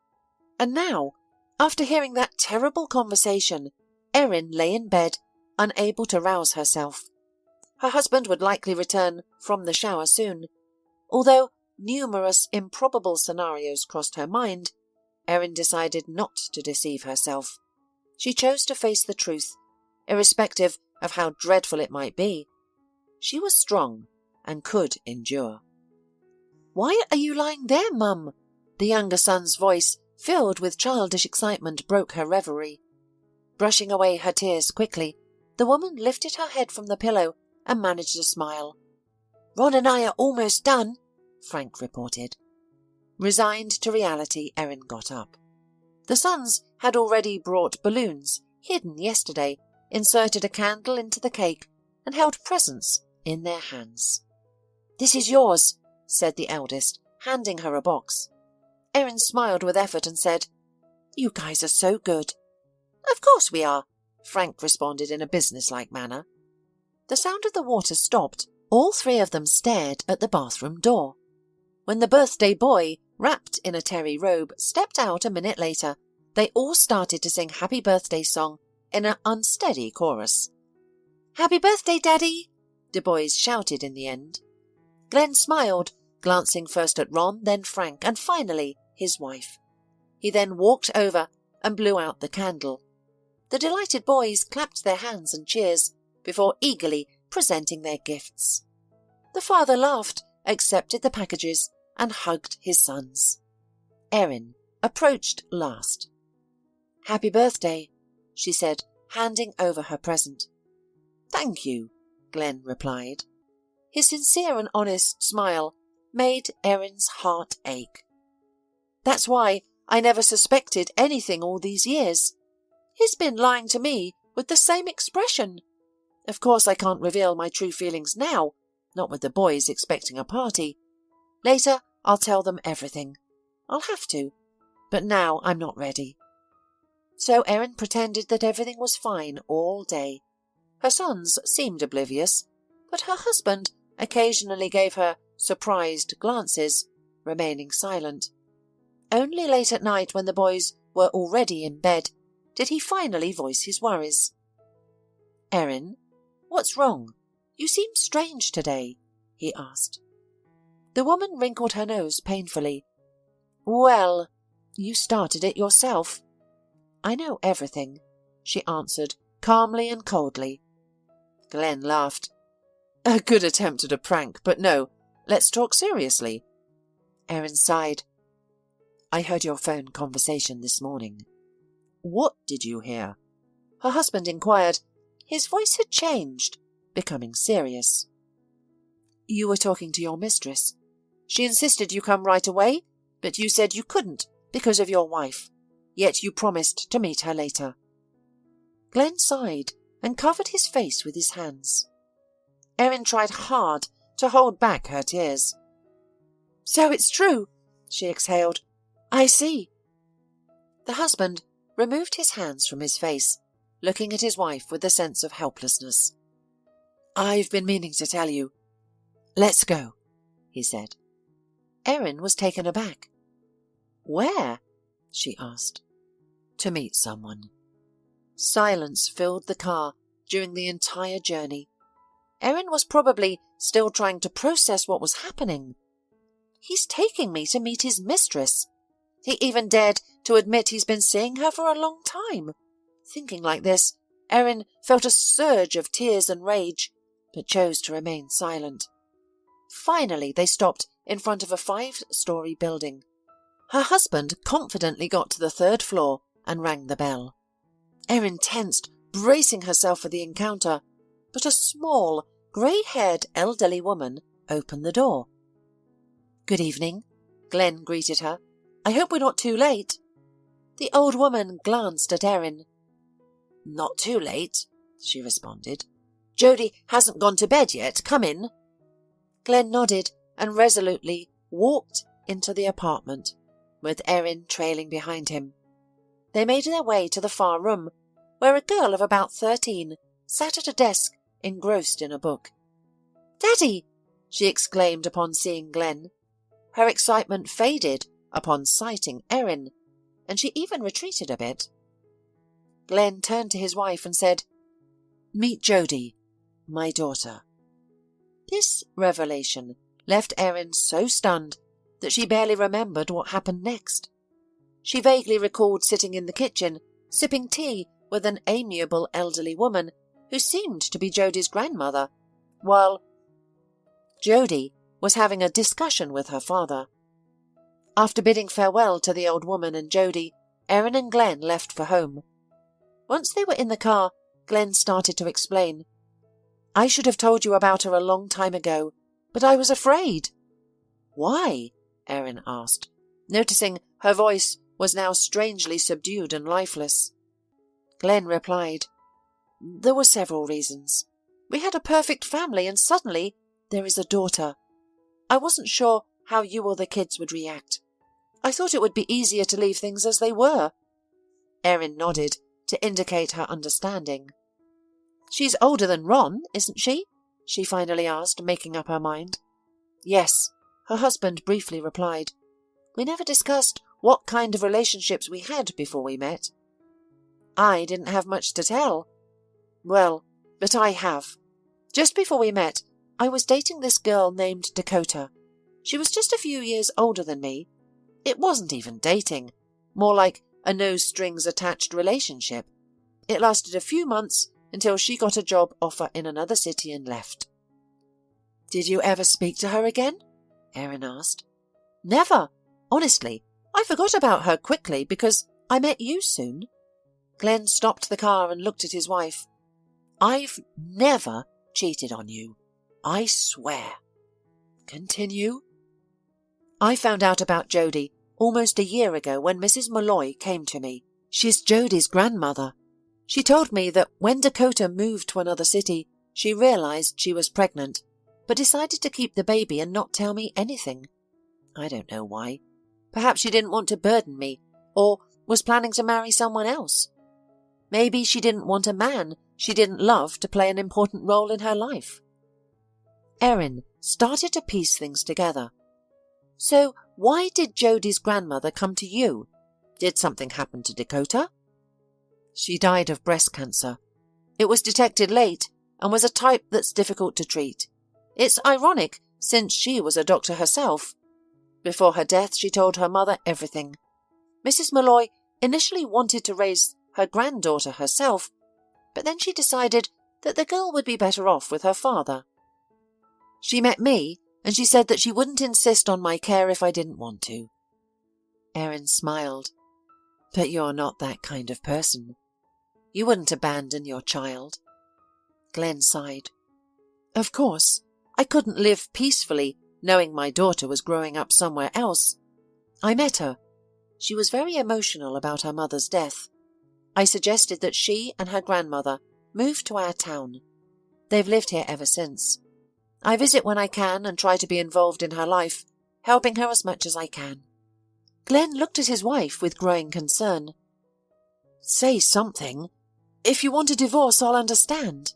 And now, after hearing that terrible conversation, Erin lay in bed, unable to rouse herself. Her husband would likely return from the shower soon. Although numerous improbable scenarios crossed her mind, Erin decided not to deceive herself. She chose to face the truth, irrespective of how dreadful it might be. She was strong and could endure. Why are you lying there, Mum? The younger son's voice, filled with childish excitement, broke her reverie. Brushing away her tears quickly, the woman lifted her head from the pillow and managed a smile. Ron and I are almost done, Frank reported. Resigned to reality, Erin got up. The sons had already brought balloons, hidden yesterday, inserted a candle into the cake, and held presents in their hands. This is yours, said the eldest, handing her a box. Erin smiled with effort and said, You guys are so good. Of course we are, Frank responded in a businesslike manner. The sound of the water stopped. All three of them stared at the bathroom door. When the birthday boy, wrapped in a terry robe, stepped out a minute later, they all started to sing Happy Birthday song in an unsteady chorus. Happy birthday, Daddy! The boys shouted in the end. Glenn smiled, glancing first at Ron, then Frank, and finally his wife. He then walked over and blew out the candle. The delighted boys clapped their hands and cheers before eagerly presenting their gifts. The father laughed, accepted the packages, and hugged his sons. Erin approached last. Happy birthday, she said, handing over her present. Thank you, Glenn replied. His sincere and honest smile made Erin's heart ache. That's why I never suspected anything all these years. He's been lying to me with the same expression. Of course I can't reveal my true feelings now, not with the boys expecting a party. Later I'll tell them everything. I'll have to, but now I'm not ready. So Erin pretended that everything was fine all day. Her sons seemed oblivious, but her husband occasionally gave her surprised glances, remaining silent. Only late at night, when the boys were already in bed, did he finally voice his worries. Erin, what's wrong? You seem strange today, he asked. The woman wrinkled her nose painfully. Well, you started it yourself. I know everything, she answered, calmly and coldly. Glenn laughed. A good attempt at a prank, but no, let's talk seriously. Erin sighed. I heard your phone conversation this morning. What did you hear? Her husband inquired. His voice had changed, becoming serious. You were talking to your mistress. She insisted you come right away, but you said you couldn't because of your wife. Yet you promised to meet her later. Glenn sighed and covered his face with his hands. Erin tried hard to hold back her tears. "So it's true," she exhaled. "I see." The husband removed his hands from his face, looking at his wife with a sense of helplessness. "I've been meaning to tell you. Let's go," he said. Erin was taken aback. "Where?" she asked. "To meet someone." Silence filled the car during the entire journey. Erin was probably still trying to process what was happening. He's taking me to meet his mistress. He even dared to admit he's been seeing her for a long time. Thinking like this, Erin felt a surge of tears and rage, but chose to remain silent. Finally, they stopped in front of a 5-story building. Her husband confidently got to the 3rd floor and rang the bell. Erin tensed, bracing herself for the encounter, but a small, grey-haired elderly woman opened the door. "Good evening," Glenn greeted her. "I hope we're not too late." The old woman glanced at Erin. "Not too late," she responded. "Jody hasn't gone to bed yet. Come in." Glenn nodded and resolutely walked into the apartment, with Erin trailing behind him. They made their way to the far room, where a girl of about 13 sat at a desk engrossed in a book. "Daddy!" she exclaimed upon seeing Glenn. Her excitement faded upon sighting Erin, and she even retreated a bit. Glenn turned to his wife and said, "Meet Jody, my daughter." This revelation left Erin so stunned that she barely remembered what happened next. She vaguely recalled sitting in the kitchen, sipping tea with an amiable elderly woman who seemed to be Jody's grandmother, while Jody was having a discussion with her father. After bidding farewell to the old woman and Jody, Erin and Glenn left for home. Once they were in the car, Glenn started to explain. "I should have told you about her a long time ago, but I was afraid." "Why?" Erin asked, noticing her voice was now strangely subdued and lifeless. Glenn replied, "There were several reasons. We had a perfect family, and suddenly there is a daughter. I wasn't sure how you or the kids would react. I thought it would be easier to leave things as they were." Erin nodded to indicate her understanding. "She's older than Ron, isn't she?" she finally asked, making up her mind. "Yes," her husband briefly replied. "We never discussed what kind of relationships we had before we met." "I didn't have much to tell." "Well, but I have. Just before we met, I was dating this girl named Dakota. She was just a few years older than me. It wasn't even dating, more like a no-strings-attached relationship. It lasted a few months until she got a job offer in another city and left." "Did you ever speak to her again?" Erin asked. "Never. Honestly, I forgot about her quickly because I met you soon." Glenn stopped the car and looked at his wife. "I've never cheated on you. I swear." "Continue." "I found out about Jody almost a year ago when Mrs. Malloy came to me. She's Jody's grandmother. She told me that when Dakota moved to another city, she realized she was pregnant, but decided to keep the baby and not tell me anything. I don't know why. Perhaps she didn't want to burden me, or was planning to marry someone else. Maybe she didn't want a man she didn't love to play an important role in her life." Erin started to piece things together. "So why did Jody's grandmother come to you? Did something happen to Dakota?" "She died of breast cancer. It was detected late and was a type that's difficult to treat. It's ironic since she was a doctor herself. Before her death, she told her mother everything. Mrs. Malloy initially wanted to raise her granddaughter herself, but then she decided that the girl would be better off with her father. She met me, and she said that she wouldn't insist on my care if I didn't want to." Erin smiled. "But you're not that kind of person. You wouldn't abandon your child." Glenn sighed. "Of course, I couldn't live peacefully knowing my daughter was growing up somewhere else. I met her. She was very emotional about her mother's death. I suggested that she and her grandmother move to our town. They've lived here ever since. I visit when I can and try to be involved in her life, helping her as much as I can." Glenn looked at his wife with growing concern. "Say something. If you want a divorce, I'll understand."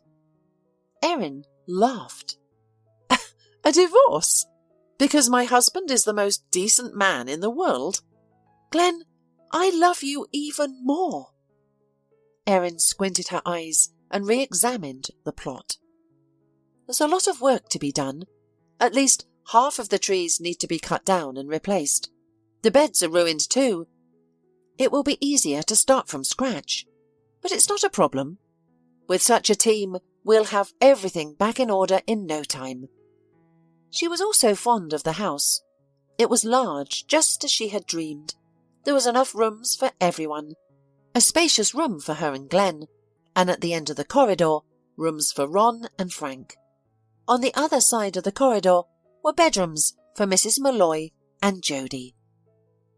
Erin laughed. "A divorce? Because my husband is the most decent man in the world? Glenn, I love you even more." Erin squinted her eyes and re-examined the plot. "There's a lot of work to be done. At least half of the trees need to be cut down and replaced. The beds are ruined too. It will be easier to start from scratch. But it's not a problem. With such a team, we'll have everything back in order in no time." She was also fond of the house. It was large, just as she had dreamed. There was enough rooms for everyone. A spacious room for her and Glenn, and at the end of the corridor, rooms for Ron and Frank. On the other side of the corridor were bedrooms for Mrs. Malloy and Jody.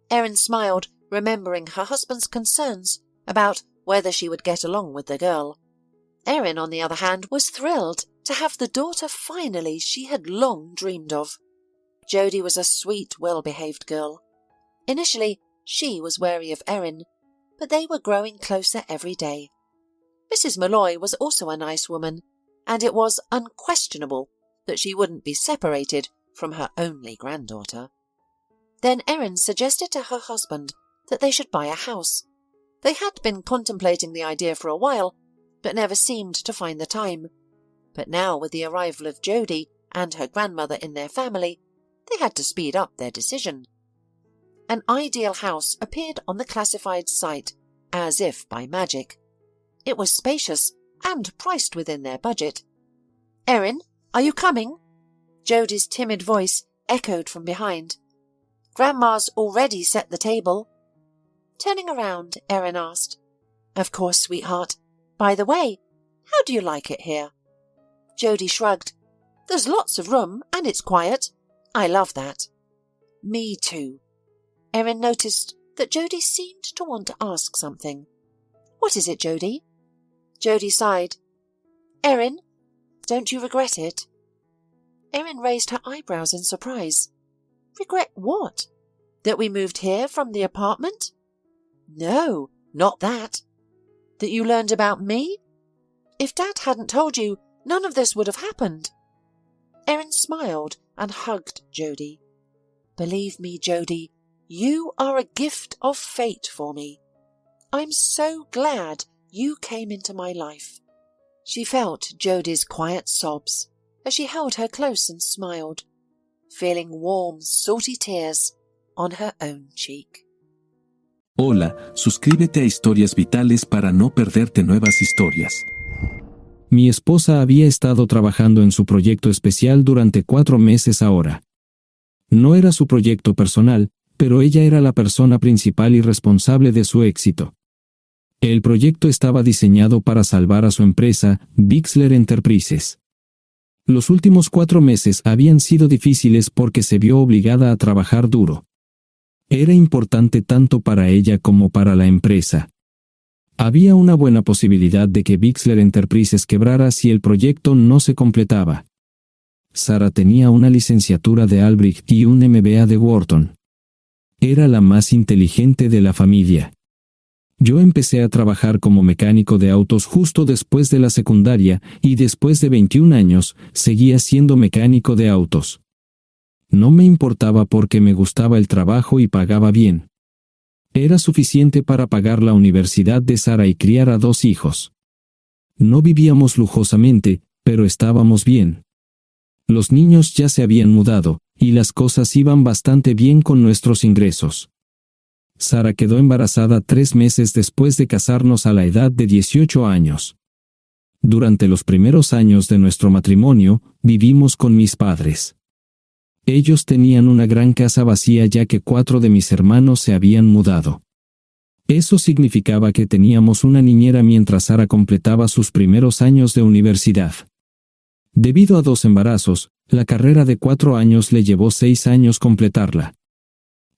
Erin smiled, remembering her husband's concerns about whether she would get along with the girl. Erin, on the other hand, was thrilled to have the daughter finally she had long dreamed of. Jody was a sweet, well-behaved girl. Initially, she was wary of Erin, but they were growing closer every day. Mrs. Malloy was also a nice woman, and it was unquestionable that she wouldn't be separated from her only granddaughter. Then Erin suggested to her husband that they should buy a house. They had been contemplating the idea for a while, but never seemed to find the time. But now, with the arrival of Jody and her grandmother in their family, they had to speed up their decision. An ideal house appeared on the classified site, as if by magic. It was spacious and priced within their budget. "Erin, are you coming?" Jody's timid voice echoed from behind. "Grandma's already set the table." Turning around, Erin asked, "Of course, sweetheart. By the way, how do you like it here?" Jody shrugged. "There's lots of room and it's quiet. I love that." "Me too." Erin noticed that Jody seemed to want to ask something. "What is it, Jody?" Jody sighed. "Erin, don't you regret it?" Erin raised her eyebrows in surprise. "Regret what? That we moved here from the apartment?" "No, not that." "That you learned about me? If Dad hadn't told you, none of this would have happened." Erin smiled and hugged Jody. "Believe me, Jody, you are a gift of fate for me. I'm so glad you came into my life." She felt Jody's quiet sobs as she held her close and smiled, feeling warm, salty tears on her own cheek. Hola, suscríbete a Historias Vitales para no perderte nuevas historias. Mi esposa había estado trabajando en su proyecto especial durante 4 meses ahora. No era su proyecto personal, pero ella era la persona principal y responsable de su éxito. El proyecto estaba diseñado para salvar a su empresa, Bixler Enterprises. Los últimos 4 meses habían sido difíciles porque se vio obligada a trabajar duro. Era importante tanto para ella como para la empresa. Había una buena posibilidad de que Bixler Enterprises quebrara si el proyecto no se completaba. Sara tenía una licenciatura de Albrecht y un MBA de Wharton. Era la más inteligente de la familia. Yo empecé a trabajar como mecánico de autos justo después de la secundaria y después de 21 años seguía siendo mecánico de autos. No me importaba porque me gustaba el trabajo y pagaba bien. Era suficiente para pagar la universidad de Sara y criar a 2 hijos. No vivíamos lujosamente, pero estábamos bien. Los niños ya se habían mudado, y las cosas iban bastante bien con nuestros ingresos. Sara quedó embarazada 3 meses después de casarnos a la edad de 18 años. Durante los primeros años de nuestro matrimonio, vivimos con mis padres. Ellos tenían una gran casa vacía ya que 4 de mis hermanos se habían mudado. Eso significaba que teníamos una niñera mientras Sara completaba sus primeros años de universidad. Debido a 2 embarazos, la carrera de 4 años le llevó 6 años completarla.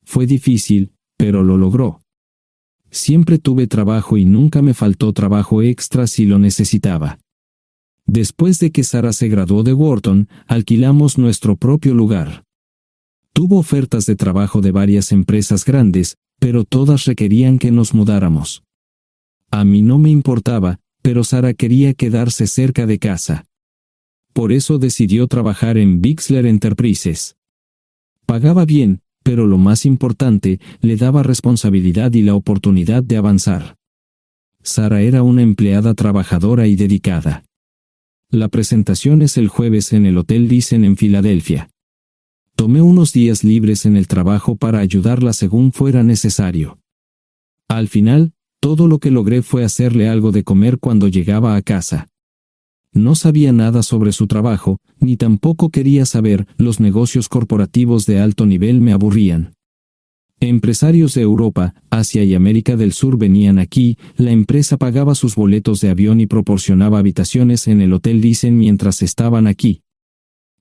Fue difícil, pero lo logró. Siempre tuve trabajo y nunca me faltó trabajo extra si lo necesitaba. Después de que Sara se graduó de Wharton, alquilamos nuestro propio lugar. Tuvo ofertas de trabajo de varias empresas grandes, pero todas requerían que nos mudáramos. A mí no me importaba, pero Sara quería quedarse cerca de casa. Por eso decidió trabajar en Bixler Enterprises. Pagaba bien, pero lo más importante, le daba responsabilidad y la oportunidad de avanzar. Sara era una empleada trabajadora y dedicada. La presentación es el jueves en el Hotel Thyssen en Filadelfia. Tomé unos días libres en el trabajo para ayudarla según fuera necesario. Al final, todo lo que logré fue hacerle algo de comer cuando llegaba a casa. No sabía nada sobre su trabajo, ni tampoco quería saber. Los negocios corporativos de alto nivel me aburrían. Empresarios de Europa, Asia y América del Sur venían aquí, la empresa pagaba sus boletos de avión y proporcionaba habitaciones en el Hotel Thyssen mientras estaban aquí.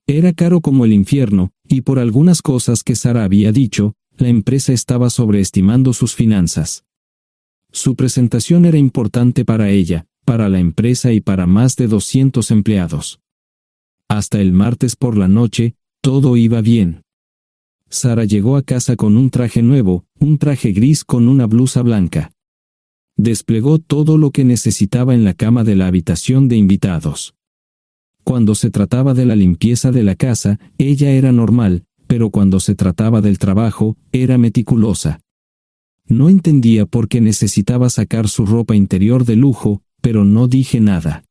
Era caro como el infierno, y por algunas cosas que Sara había dicho, la empresa estaba sobreestimando sus finanzas. Su presentación era importante para ella, para la empresa y para más de 200 empleados. Hasta el martes por la noche, todo iba bien. Sara llegó a casa con un traje nuevo, un traje gris con una blusa blanca. Desplegó todo lo que necesitaba en la cama de la habitación de invitados. Cuando se trataba de la limpieza de la casa, ella era normal, pero cuando se trataba del trabajo, era meticulosa. No entendía por qué necesitaba sacar su ropa interior de lujo, pero no dije nada.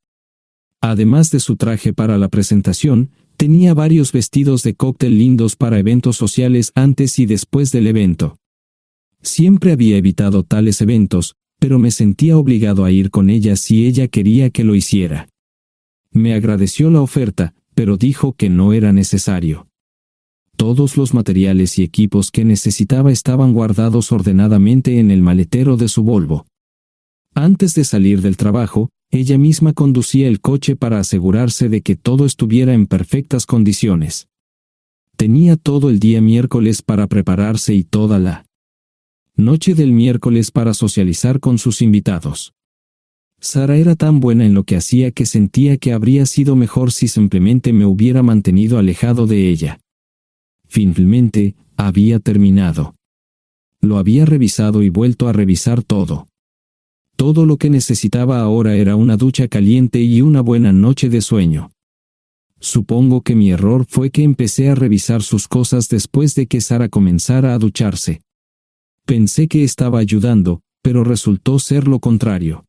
Además de su traje para la presentación, tenía varios vestidos de cóctel lindos para eventos sociales antes y después del evento. Siempre había evitado tales eventos, pero me sentía obligado a ir con ella si ella quería que lo hiciera. Me agradeció la oferta, pero dijo que no era necesario. Todos los materiales y equipos que necesitaba estaban guardados ordenadamente en el maletero de su Volvo. Antes de salir del trabajo, ella misma conducía el coche para asegurarse de que todo estuviera en perfectas condiciones. Tenía todo el día miércoles para prepararse y toda la noche del miércoles para socializar con sus invitados. Sara era tan buena en lo que hacía que sentía que habría sido mejor si simplemente me hubiera mantenido alejado de ella. Finalmente, había terminado. Lo había revisado y vuelto a revisar todo. Todo lo que necesitaba ahora era una ducha caliente y una buena noche de sueño. Supongo que mi error fue que empecé a revisar sus cosas después de que Sara comenzara a ducharse. Pensé que estaba ayudando, pero resultó ser lo contrario.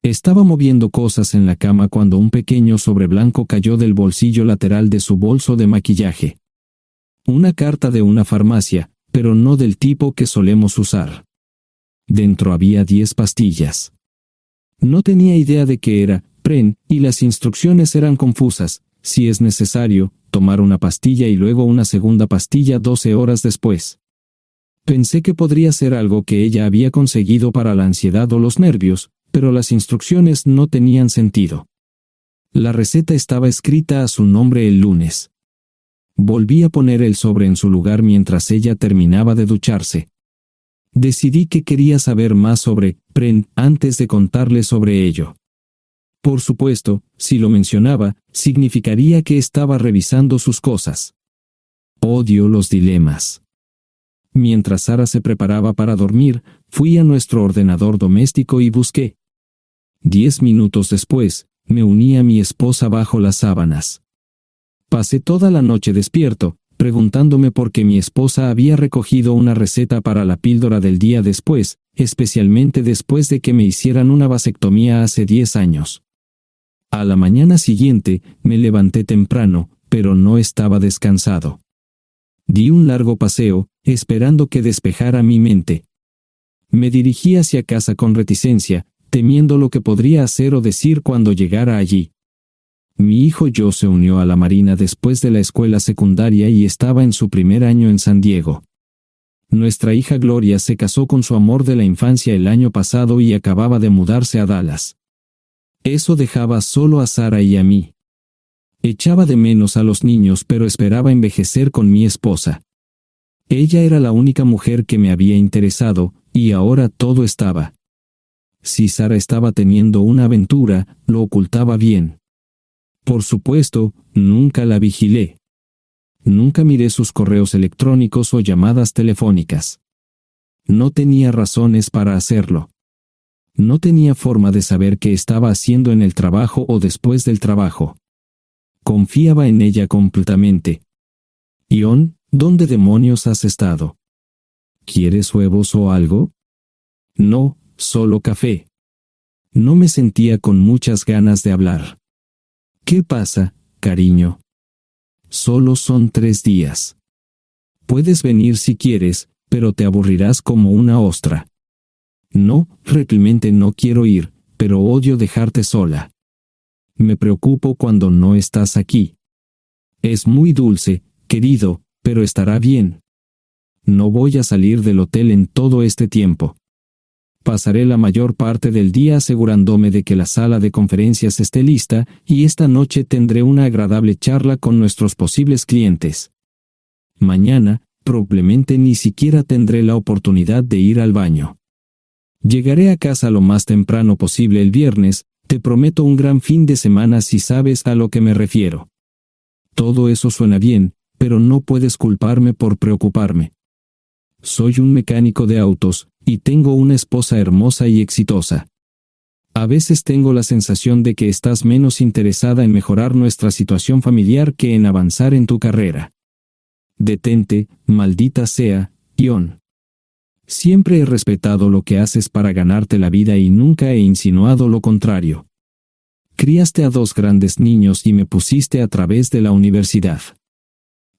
Estaba moviendo cosas en la cama cuando un pequeño sobre blanco cayó del bolsillo lateral de su bolso de maquillaje. Una carta de una farmacia, pero no del tipo que solemos usar. Dentro había 10 pastillas. No tenía idea de qué era, Pren, y las instrucciones eran confusas. Si es necesario, tomar una pastilla y luego una segunda pastilla 12 horas después. Pensé que podría ser algo que ella había conseguido para la ansiedad o los nervios, pero las instrucciones no tenían sentido. La receta estaba escrita a su nombre el lunes. Volví a poner el sobre en su lugar mientras ella terminaba de ducharse. Decidí que quería saber más sobre Pren antes de contarle sobre ello. Por supuesto, si lo mencionaba, significaría que estaba revisando sus cosas. Odio los dilemas. Mientras Sara se preparaba para dormir, fui a nuestro ordenador doméstico y busqué. 10 minutos después, me uní a mi esposa bajo las sábanas. Pasé toda la noche despierto, preguntándome por qué mi esposa había recogido una receta para la píldora del día después, especialmente después de que me hicieran una vasectomía hace 10 años. A la mañana siguiente, me levanté temprano, pero no estaba descansado. Di un largo paseo, esperando que despejara mi mente. Me dirigí hacia casa con reticencia, temiendo lo que podría hacer o decir cuando llegara allí. Mi hijo Joe se unió a la Marina después de la escuela secundaria y estaba en su primer año en San Diego. Nuestra hija Gloria se casó con su amor de la infancia el año pasado y acababa de mudarse a Dallas. Eso dejaba solo a Sara y a mí. Echaba de menos a los niños, pero esperaba envejecer con mi esposa. Ella era la única mujer que me había interesado, y ahora todo estaba. Si Sara estaba teniendo una aventura, lo ocultaba bien. Por supuesto, nunca la vigilé. Nunca miré sus correos electrónicos o llamadas telefónicas. No tenía razones para hacerlo. No tenía forma de saber qué estaba haciendo en el trabajo o después del trabajo. Confiaba en ella completamente. Ion, ¿dónde demonios has estado? ¿Quieres huevos o algo? No, solo café. No me sentía con muchas ganas de hablar. ¿Qué pasa, cariño? Solo son 3 días. Puedes venir si quieres, pero te aburrirás como una ostra. No, realmente no quiero ir, pero odio dejarte sola. Me preocupo cuando no estás aquí. Es muy dulce, querido, pero estará bien. No voy a salir del hotel en todo este tiempo. Pasaré la mayor parte del día asegurándome de que la sala de conferencias esté lista y esta noche tendré una agradable charla con nuestros posibles clientes. Mañana, probablemente ni siquiera tendré la oportunidad de ir al baño. Llegaré a casa lo más temprano posible el viernes, te prometo un gran fin de semana si sabes a lo que me refiero. Todo eso suena bien, pero no puedes culparme por preocuparme. Soy un mecánico de autos, y tengo una esposa hermosa y exitosa. A veces tengo la sensación de que estás menos interesada en mejorar nuestra situación familiar que en avanzar en tu carrera. Detente, maldita sea, Ion. Siempre he respetado lo que haces para ganarte la vida y nunca he insinuado lo contrario. Criaste a 2 grandes niños y me pusiste a través de la universidad.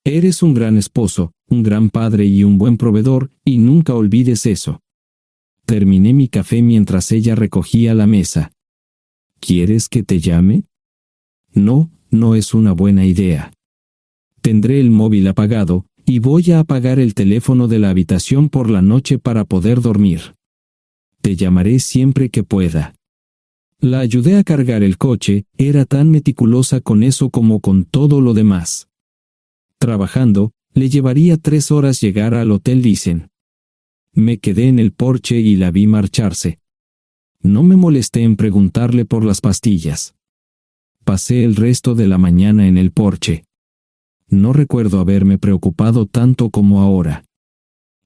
Eres un gran esposo, un gran padre y un buen proveedor, y nunca olvides eso. Terminé mi café mientras ella recogía la mesa. ¿Quieres que te llame? No, no es una buena idea. Tendré el móvil apagado, y voy a apagar el teléfono de la habitación por la noche para poder dormir. Te llamaré siempre que pueda. La ayudé a cargar el coche, era tan meticulosa con eso como con todo lo demás. Trabajando, le llevaría 3 horas llegar al Hotel Lysen. Me quedé en el porche y la vi marcharse. No me molesté en preguntarle por las pastillas. Pasé el resto de la mañana en el porche. No recuerdo haberme preocupado tanto como ahora.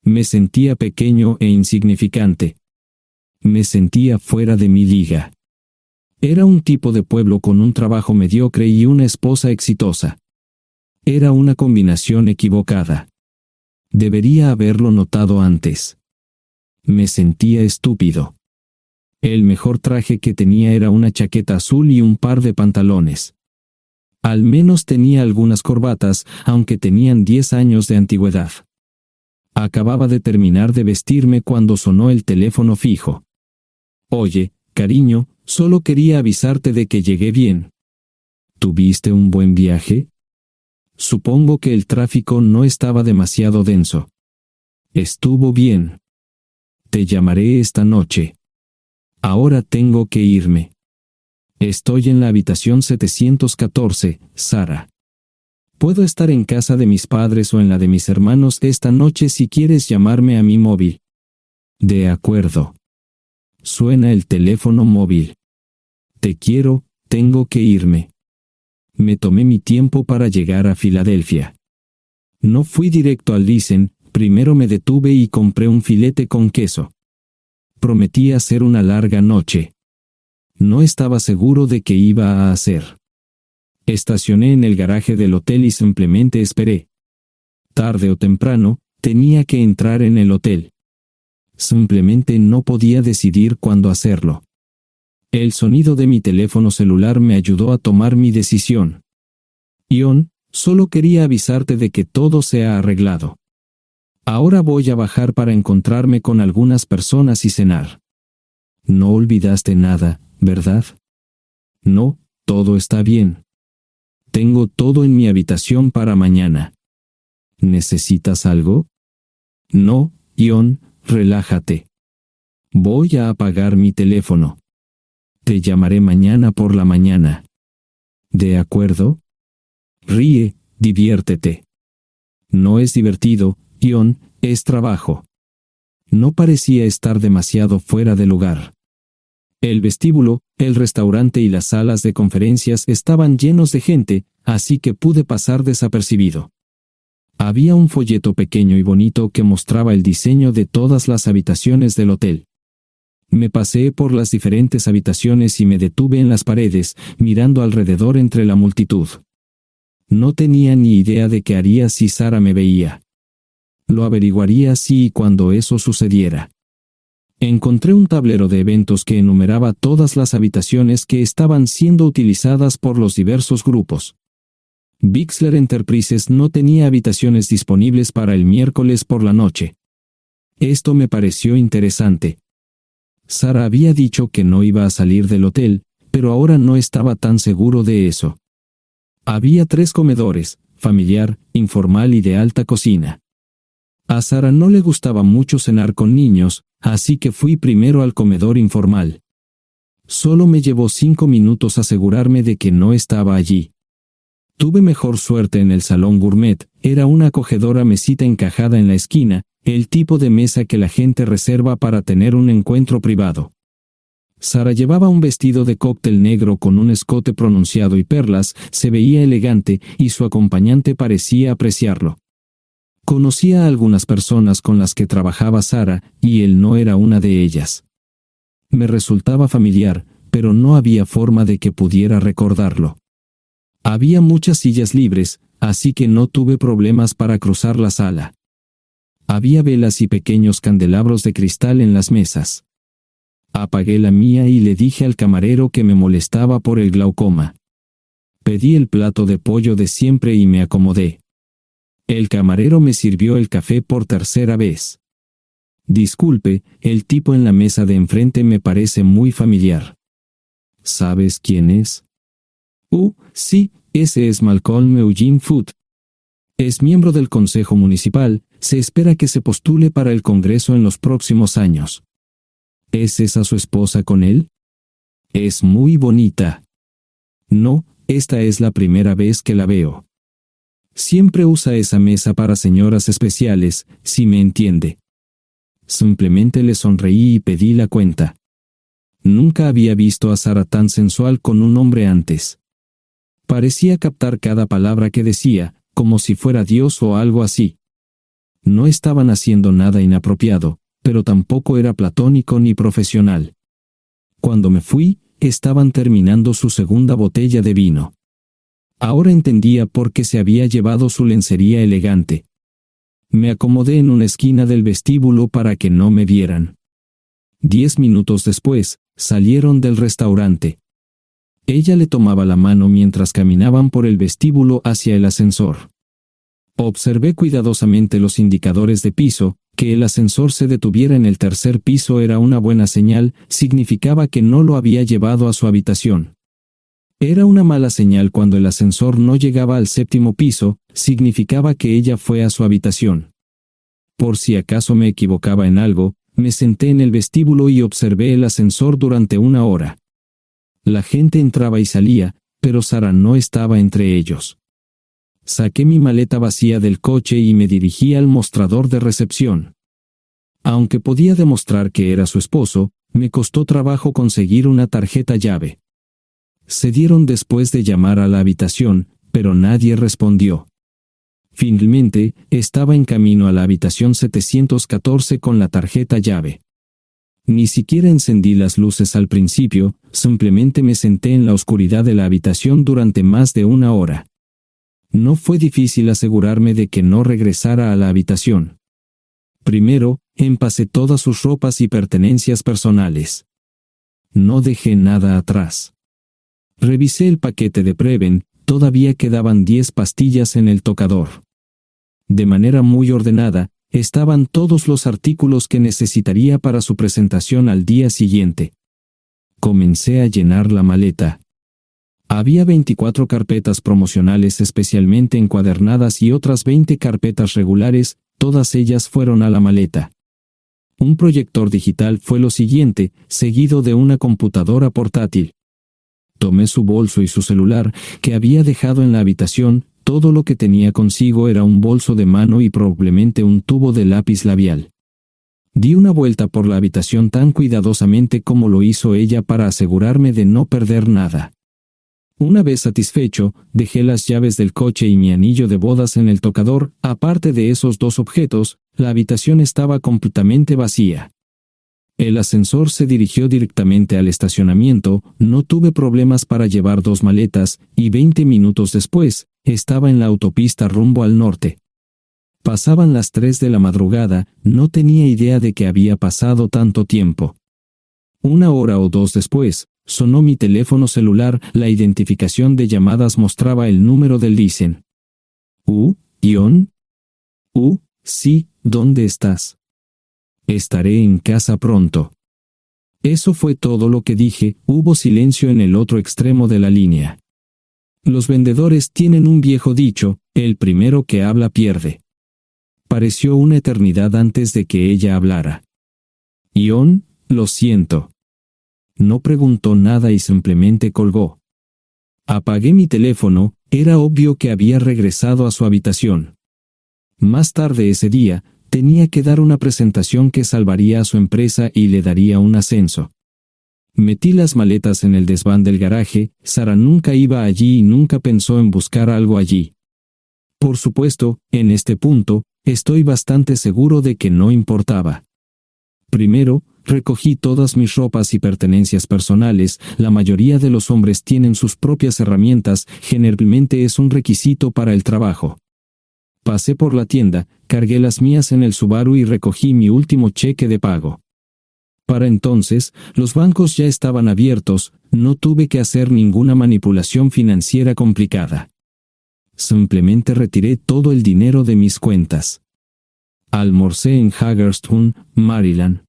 Me sentía pequeño e insignificante. Me sentía fuera de mi liga. Era un tipo de pueblo con un trabajo mediocre y una esposa exitosa. Era una combinación equivocada. Debería haberlo notado antes. Me sentía estúpido. El mejor traje que tenía era una chaqueta azul y un par de pantalones. Al menos tenía algunas corbatas, aunque tenían 10 años de antigüedad. Acababa de terminar de vestirme cuando sonó el teléfono fijo. Oye, cariño, solo quería avisarte de que llegué bien. ¿Tuviste un buen viaje? Supongo que el tráfico no estaba demasiado denso. Estuvo bien. Te llamaré esta noche. Ahora tengo que irme. Estoy en la habitación 714, Sara. Puedo estar en casa de mis padres o en la de mis hermanos esta noche si quieres llamarme a mi móvil. De acuerdo. Suena el teléfono móvil. Te quiero, tengo que irme. Me tomé mi tiempo para llegar a Filadelfia. No fui directo al Lysen, primero me detuve y compré un filete con queso. Prometí hacer una larga noche. No estaba seguro de qué iba a hacer. Estacioné en el garaje del hotel y simplemente esperé. Tarde o temprano, tenía que entrar en el hotel. Simplemente no podía decidir cuándo hacerlo. El sonido de mi teléfono celular me ayudó a tomar mi decisión. Ion, solo quería avisarte de que todo se ha arreglado. Ahora voy a bajar para encontrarme con algunas personas y cenar. No olvidaste nada, ¿verdad? No, todo está bien. Tengo todo en mi habitación para mañana. ¿Necesitas algo? No, Ion, relájate. Voy a apagar mi teléfono. Te llamaré mañana por la mañana. ¿De acuerdo? Ríe, diviértete. No es divertido, Ion, es trabajo. No parecía estar demasiado fuera de lugar. El vestíbulo, el restaurante y las salas de conferencias estaban llenos de gente, así que pude pasar desapercibido. Había un folleto pequeño y bonito que mostraba el diseño de todas las habitaciones del hotel. Me paseé por las diferentes habitaciones y me detuve en las paredes, mirando alrededor entre la multitud. No tenía ni idea de qué haría si Sara me veía. Lo averiguaría si y cuando eso sucediera. Encontré un tablero de eventos que enumeraba todas las habitaciones que estaban siendo utilizadas por los diversos grupos. Bixler Enterprises no tenía habitaciones disponibles para el miércoles por la noche. Esto me pareció interesante. Sara había dicho que no iba a salir del hotel, pero ahora no estaba tan seguro de eso. Había 3 comedores, familiar, informal y de alta cocina. A Sara no le gustaba mucho cenar con niños, así que fui primero al comedor informal. Solo me llevó 5 minutos asegurarme de que no estaba allí. Tuve mejor suerte en el salón gourmet, era una acogedora mesita encajada en la esquina, el tipo de mesa que la gente reserva para tener un encuentro privado. Sara llevaba un vestido de cóctel negro con un escote pronunciado y perlas, se veía elegante y su acompañante parecía apreciarlo. Conocía a algunas personas con las que trabajaba Sara, y él no era una de ellas. Me resultaba familiar, pero no había forma de que pudiera recordarlo. Había muchas sillas libres, así que no tuve problemas para cruzar la sala. Había velas y pequeños candelabros de cristal en las mesas. Apagué la mía y le dije al camarero que me molestaba por el glaucoma. Pedí el plato de pollo de siempre y me acomodé. El camarero me sirvió el café por tercera vez. Disculpe, el tipo en la mesa de enfrente me parece muy familiar. ¿Sabes quién es? Sí, ese es Malcolm Eugene Foote. Es miembro del Consejo Municipal, se espera que se postule para el Congreso en los próximos años. ¿Es esa su esposa con él? Es muy bonita. No, esta es la primera vez que la veo. Siempre usa esa mesa para señoras especiales, si me entiende. Simplemente le sonreí y pedí la cuenta. Nunca había visto a Sara tan sensual con un hombre antes. Parecía captar cada palabra que decía, como si fuera Dios o algo así. No estaban haciendo nada inapropiado, pero tampoco era platónico ni profesional. Cuando me fui, estaban terminando su segunda botella de vino. Ahora entendía por qué se había llevado su lencería elegante. Me acomodé en una esquina del vestíbulo para que no me vieran. 10 minutos después, salieron del restaurante. Ella le tomaba la mano mientras caminaban por el vestíbulo hacia el ascensor. Observé cuidadosamente los indicadores de piso. Que el ascensor se detuviera en el 3er piso era una buena señal, significaba que no lo había llevado a su habitación. Era una mala señal cuando el ascensor no llegaba al 7º piso, significaba que ella fue a su habitación. Por si acaso me equivocaba en algo, me senté en el vestíbulo y observé el ascensor durante 1 hora. La gente entraba y salía, pero Sara no estaba entre ellos. Saqué mi maleta vacía del coche y me dirigí al mostrador de recepción. Aunque podía demostrar que era su esposo, me costó trabajo conseguir una tarjeta llave. Se dieron después de llamar a la habitación, pero nadie respondió. Finalmente, estaba en camino a la habitación 714 con la tarjeta llave. Ni siquiera encendí las luces al principio, simplemente me senté en la oscuridad de la habitación durante más de 1 hora. No fue difícil asegurarme de que no regresara a la habitación. Primero, empacé todas sus ropas y pertenencias personales. No dejé nada atrás. Revisé el paquete de Preven, todavía quedaban 10 pastillas en el tocador. De manera muy ordenada, estaban todos los artículos que necesitaría para su presentación al día siguiente. Comencé a llenar la maleta. Había 24 carpetas promocionales especialmente encuadernadas y otras 20 carpetas regulares, todas ellas fueron a la maleta. Un proyector digital fue lo siguiente, seguido de una computadora portátil. Tomé su bolso y su celular, que había dejado en la habitación, todo lo que tenía consigo era un bolso de mano y probablemente un tubo de lápiz labial. Di una vuelta por la habitación tan cuidadosamente como lo hizo ella para asegurarme de no perder nada. Una vez satisfecho, dejé las llaves del coche y mi anillo de bodas en el tocador. Aparte de esos dos objetos, la habitación estaba completamente vacía. El ascensor se dirigió directamente al estacionamiento, no tuve problemas para llevar 2 maletas, y 20 minutos después, estaba en la autopista rumbo al norte. Pasaban las 3 de la madrugada, no tenía idea de que había pasado tanto tiempo. 1 hora o 2 después, sonó mi teléfono celular, la identificación de llamadas mostraba el número del Listen. ¿Ion? Sí, ¿dónde estás? Estaré en casa pronto. Eso fue todo lo que dije. Hubo silencio en el otro extremo de la línea. Los vendedores tienen un viejo dicho, el primero que habla pierde. Pareció una eternidad antes de que ella hablara. Ion, lo siento. No preguntó nada y simplemente colgó. Apagué mi teléfono, era obvio que había regresado a su habitación. Más tarde ese día, tenía que dar una presentación que salvaría a su empresa y le daría un ascenso. Metí las maletas en el desván del garaje. Sara nunca iba allí y nunca pensó en buscar algo allí. Por supuesto, en este punto, estoy bastante seguro de que no importaba. Primero, recogí todas mis ropas y pertenencias personales. La mayoría de los hombres tienen sus propias herramientas, generalmente es un requisito para el trabajo. Pasé por la tienda, cargué las mías en el Subaru y recogí mi último cheque de pago. Para entonces, los bancos ya estaban abiertos, no tuve que hacer ninguna manipulación financiera complicada. Simplemente retiré todo el dinero de mis cuentas. Almorcé en Hagerstown, Maryland.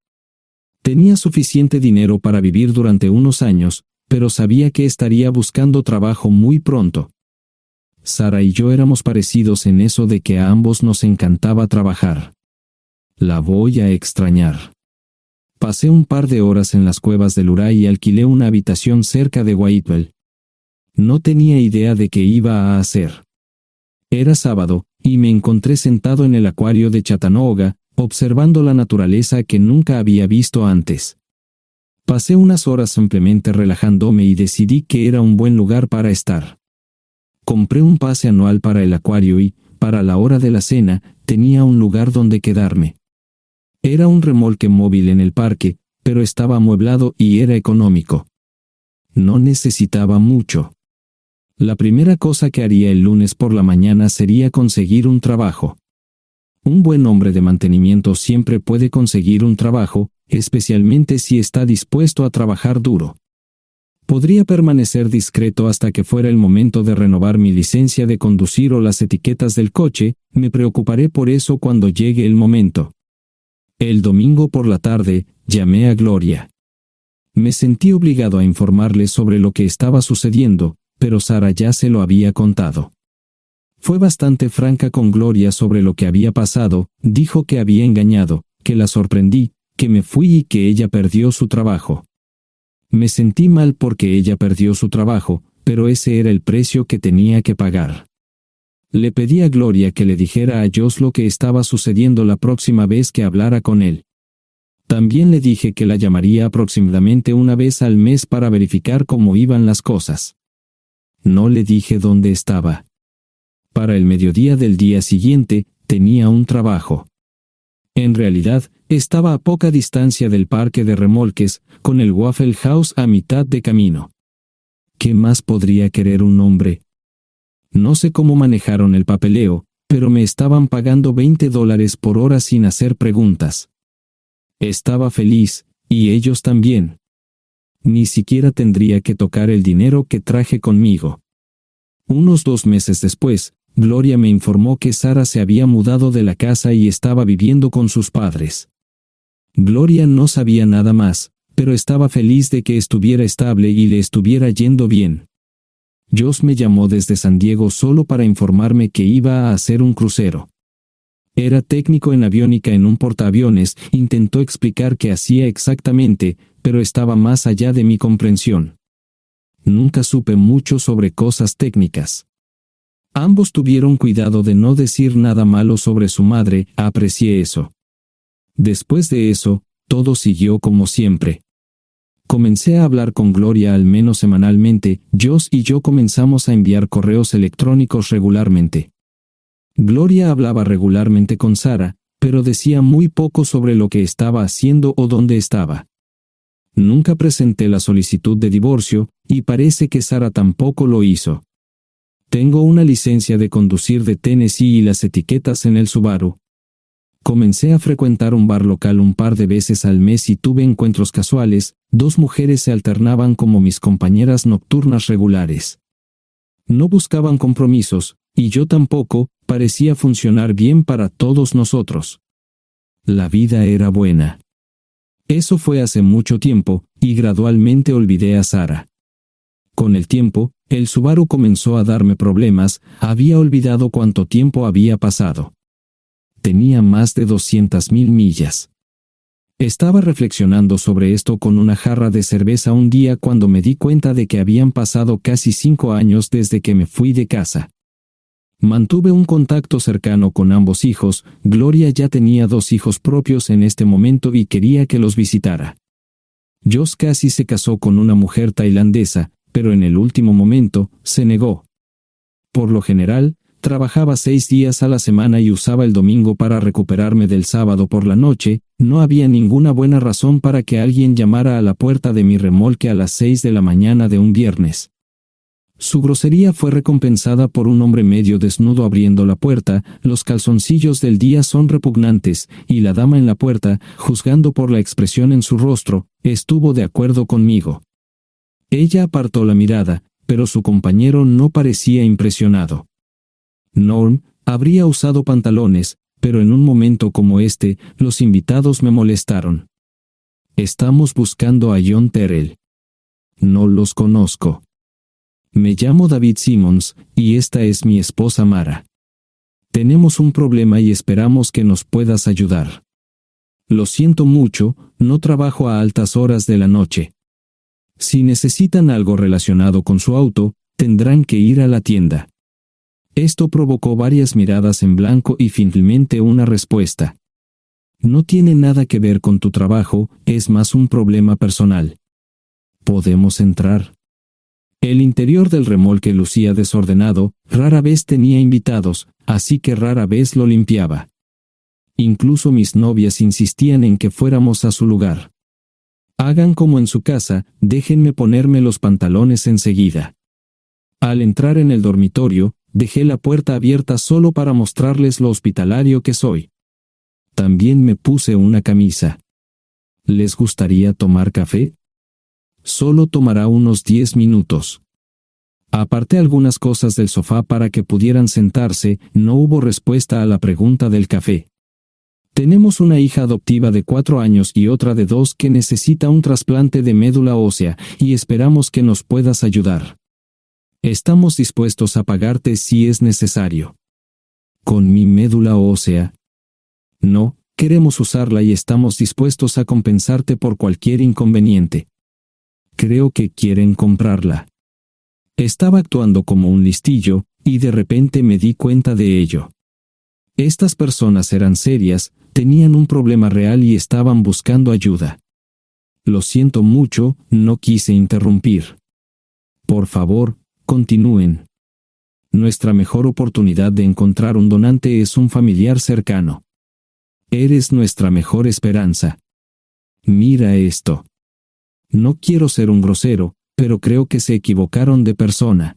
Tenía suficiente dinero para vivir durante unos años, pero sabía que estaría buscando trabajo muy pronto. Sara y yo éramos parecidos en eso de que a ambos nos encantaba trabajar. La voy a extrañar. Pasé un par de horas en las cuevas del Uray y alquilé una habitación cerca de Whitewell. No tenía idea de qué iba a hacer. Era sábado, y me encontré sentado en el acuario de Chattanooga, observando la naturaleza que nunca había visto antes. Pasé unas horas simplemente relajándome y decidí que era un buen lugar para estar. Compré un pase anual para el acuario y, para la hora de la cena, tenía un lugar donde quedarme. Era un remolque móvil en el parque, pero estaba amueblado y era económico. No necesitaba mucho. La primera cosa que haría el lunes por la mañana sería conseguir un trabajo. Un buen hombre de mantenimiento siempre puede conseguir un trabajo, especialmente si está dispuesto a trabajar duro. Podría permanecer discreto hasta que fuera el momento de renovar mi licencia de conducir o las etiquetas del coche. Me preocuparé por eso cuando llegue el momento. El domingo por la tarde, llamé a Gloria. Me sentí obligado a informarle sobre lo que estaba sucediendo, pero Sara ya se lo había contado. Fue bastante franca con Gloria sobre lo que había pasado. Dijo que había engañado, que la sorprendí, que me fui y que ella perdió su trabajo. Me sentí mal porque ella perdió su trabajo, pero ese era el precio que tenía que pagar. Le pedí a Gloria que le dijera a Josh lo que estaba sucediendo la próxima vez que hablara con él. También le dije que la llamaría aproximadamente una vez al mes para verificar cómo iban las cosas. No le dije dónde estaba. Para el mediodía del día siguiente, tenía un trabajo. En realidad, estaba a poca distancia del parque de remolques, con el Waffle House a mitad de camino. ¿Qué más podría querer un hombre? No sé cómo manejaron el papeleo, pero me estaban pagando $20 por hora sin hacer preguntas. Estaba feliz, y ellos también. Ni siquiera tendría que tocar el dinero que traje conmigo. Unos 2 meses después, Gloria me informó que Sara se había mudado de la casa y estaba viviendo con sus padres. Gloria no sabía nada más, pero estaba feliz de que estuviera estable y le estuviera yendo bien. Josh me llamó desde San Diego solo para informarme que iba a hacer un crucero. Era técnico en aviónica en un portaaviones. Intentó explicar qué hacía exactamente, pero estaba más allá de mi comprensión. Nunca supe mucho sobre cosas técnicas. Ambos tuvieron cuidado de no decir nada malo sobre su madre. Aprecié eso. Después de eso, todo siguió como siempre. Comencé a hablar con Gloria al menos semanalmente. Josh y yo comenzamos a enviar correos electrónicos regularmente. Gloria hablaba regularmente con Sara, pero decía muy poco sobre lo que estaba haciendo o dónde estaba. Nunca presenté la solicitud de divorcio, y parece que Sara tampoco lo hizo. Tengo una licencia de conducir de Tennessee y las etiquetas en el Subaru. Comencé a frecuentar un bar local un par de veces al mes y tuve encuentros casuales. 2 mujeres se alternaban como mis compañeras nocturnas regulares. No buscaban compromisos, y yo tampoco. Parecía funcionar bien para todos nosotros. La vida era buena. Eso fue hace mucho tiempo, y gradualmente olvidé a Sara. Con el tiempo, el Subaru comenzó a darme problemas. Había olvidado cuánto tiempo había pasado. Tenía más de 200,000 millas. Estaba reflexionando sobre esto con una jarra de cerveza un día cuando me di cuenta de que habían pasado casi 5 años desde que me fui de casa. Mantuve un contacto cercano con ambos hijos. Gloria ya tenía 2 hijos propios en este momento y quería que los visitara. Josh casi se casó con una mujer tailandesa, pero en el último momento, se negó. Por lo general, trabajaba 6 días a la semana y usaba el domingo para recuperarme del sábado por la noche. No había ninguna buena razón para que alguien llamara a la puerta de mi remolque a las 6 de la mañana de un viernes. Su grosería fue recompensada por un hombre medio desnudo abriendo la puerta. Los calzoncillos del día son repugnantes, y la dama en la puerta, juzgando por la expresión en su rostro, estuvo de acuerdo conmigo. Ella apartó la mirada, pero su compañero no parecía impresionado. Norm habría usado pantalones, pero en un momento como este, los invitados me molestaron. Estamos buscando a John Terrell. No los conozco. Me llamo David Simmons, y esta es mi esposa Mara. Tenemos un problema y esperamos que nos puedas ayudar. Lo siento mucho, no trabajo a altas horas de la noche. Si necesitan algo relacionado con su auto, tendrán que ir a la tienda. Esto provocó varias miradas en blanco y finalmente una respuesta. No tiene nada que ver con tu trabajo, es más un problema personal. ¿Podemos entrar? El interior del remolque lucía desordenado. Rara vez tenía invitados, así que rara vez lo limpiaba. Incluso mis novias insistían en que fuéramos a su lugar. Hagan como en su casa, déjenme ponerme los pantalones enseguida. Al entrar en el dormitorio, dejé la puerta abierta solo para mostrarles lo hospitalario que soy. También me puse una camisa. ¿Les gustaría tomar café? Solo tomará unos 10 minutos. Aparté algunas cosas del sofá para que pudieran sentarse. No hubo respuesta a la pregunta del café. Tenemos una hija adoptiva de 4 años y otra de 2 que necesita un trasplante de médula ósea, y esperamos que nos puedas ayudar. Estamos dispuestos a pagarte si es necesario. ¿Con mi médula ósea? No, queremos usarla y estamos dispuestos a compensarte por cualquier inconveniente. Creo que quieren comprarla. Estaba actuando como un listillo, y de repente me di cuenta de ello. Estas personas eran serias, tenían un problema real y estaban buscando ayuda. Lo siento mucho, no quise interrumpir. Por favor, continúen. Nuestra mejor oportunidad de encontrar un donante es un familiar cercano. Eres nuestra mejor esperanza. Mira esto. No quiero ser un grosero, pero creo que se equivocaron de persona.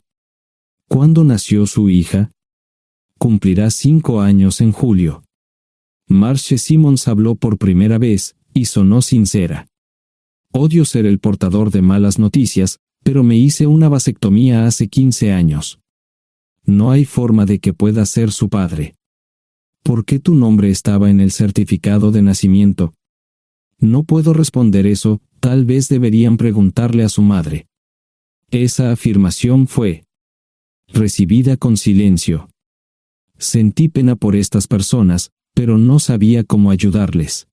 ¿Cuándo nació su hija? Cumplirá 5 años en julio. Marche Simmons habló por primera vez, y sonó sincera. Odio ser el portador de malas noticias, pero me hice una vasectomía hace 15 años. No hay forma de que pueda ser su padre. ¿Por qué tu nombre estaba en el certificado de nacimiento? No puedo responder eso, tal vez deberían preguntarle a su madre. Esa afirmación fue recibida con silencio. Sentí pena por estas personas, pero no sabía cómo ayudarles.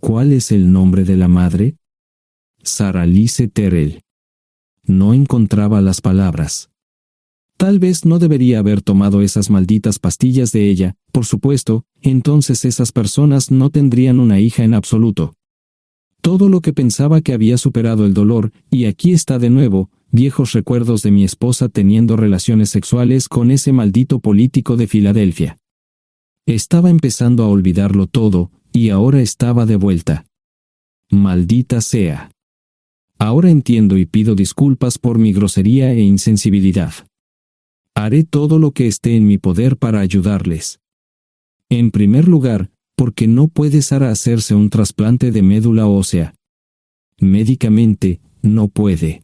¿Cuál es el nombre de la madre? Sara Lise Terrell. No encontraba las palabras. Tal vez no debería haber tomado esas malditas pastillas de ella, por supuesto, entonces esas personas no tendrían una hija en absoluto. Todo lo que pensaba que había superado el dolor, y aquí está de nuevo, viejos recuerdos de mi esposa teniendo relaciones sexuales con ese maldito político de Filadelfia. Estaba empezando a olvidarlo todo, y ahora estaba de vuelta. Maldita sea. Ahora entiendo y pido disculpas por mi grosería e insensibilidad. Haré todo lo que esté en mi poder para ayudarles. En primer lugar, porque no puede Sara hacerse un trasplante de médula ósea. Médicamente, no puede.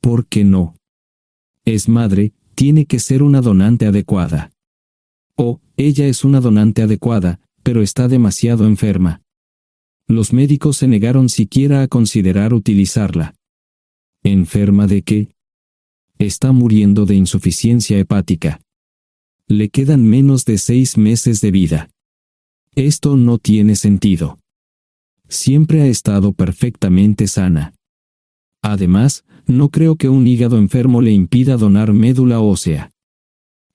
¿Por qué no? Es madre, tiene que ser una donante adecuada. O, ella es una donante adecuada, pero está demasiado enferma. Los médicos se negaron siquiera a considerar utilizarla. ¿Enferma de qué? Está muriendo de insuficiencia hepática. Le quedan menos de 6 meses de vida. Esto no tiene sentido. Siempre ha estado perfectamente sana. Además, no creo que un hígado enfermo le impida donar médula ósea.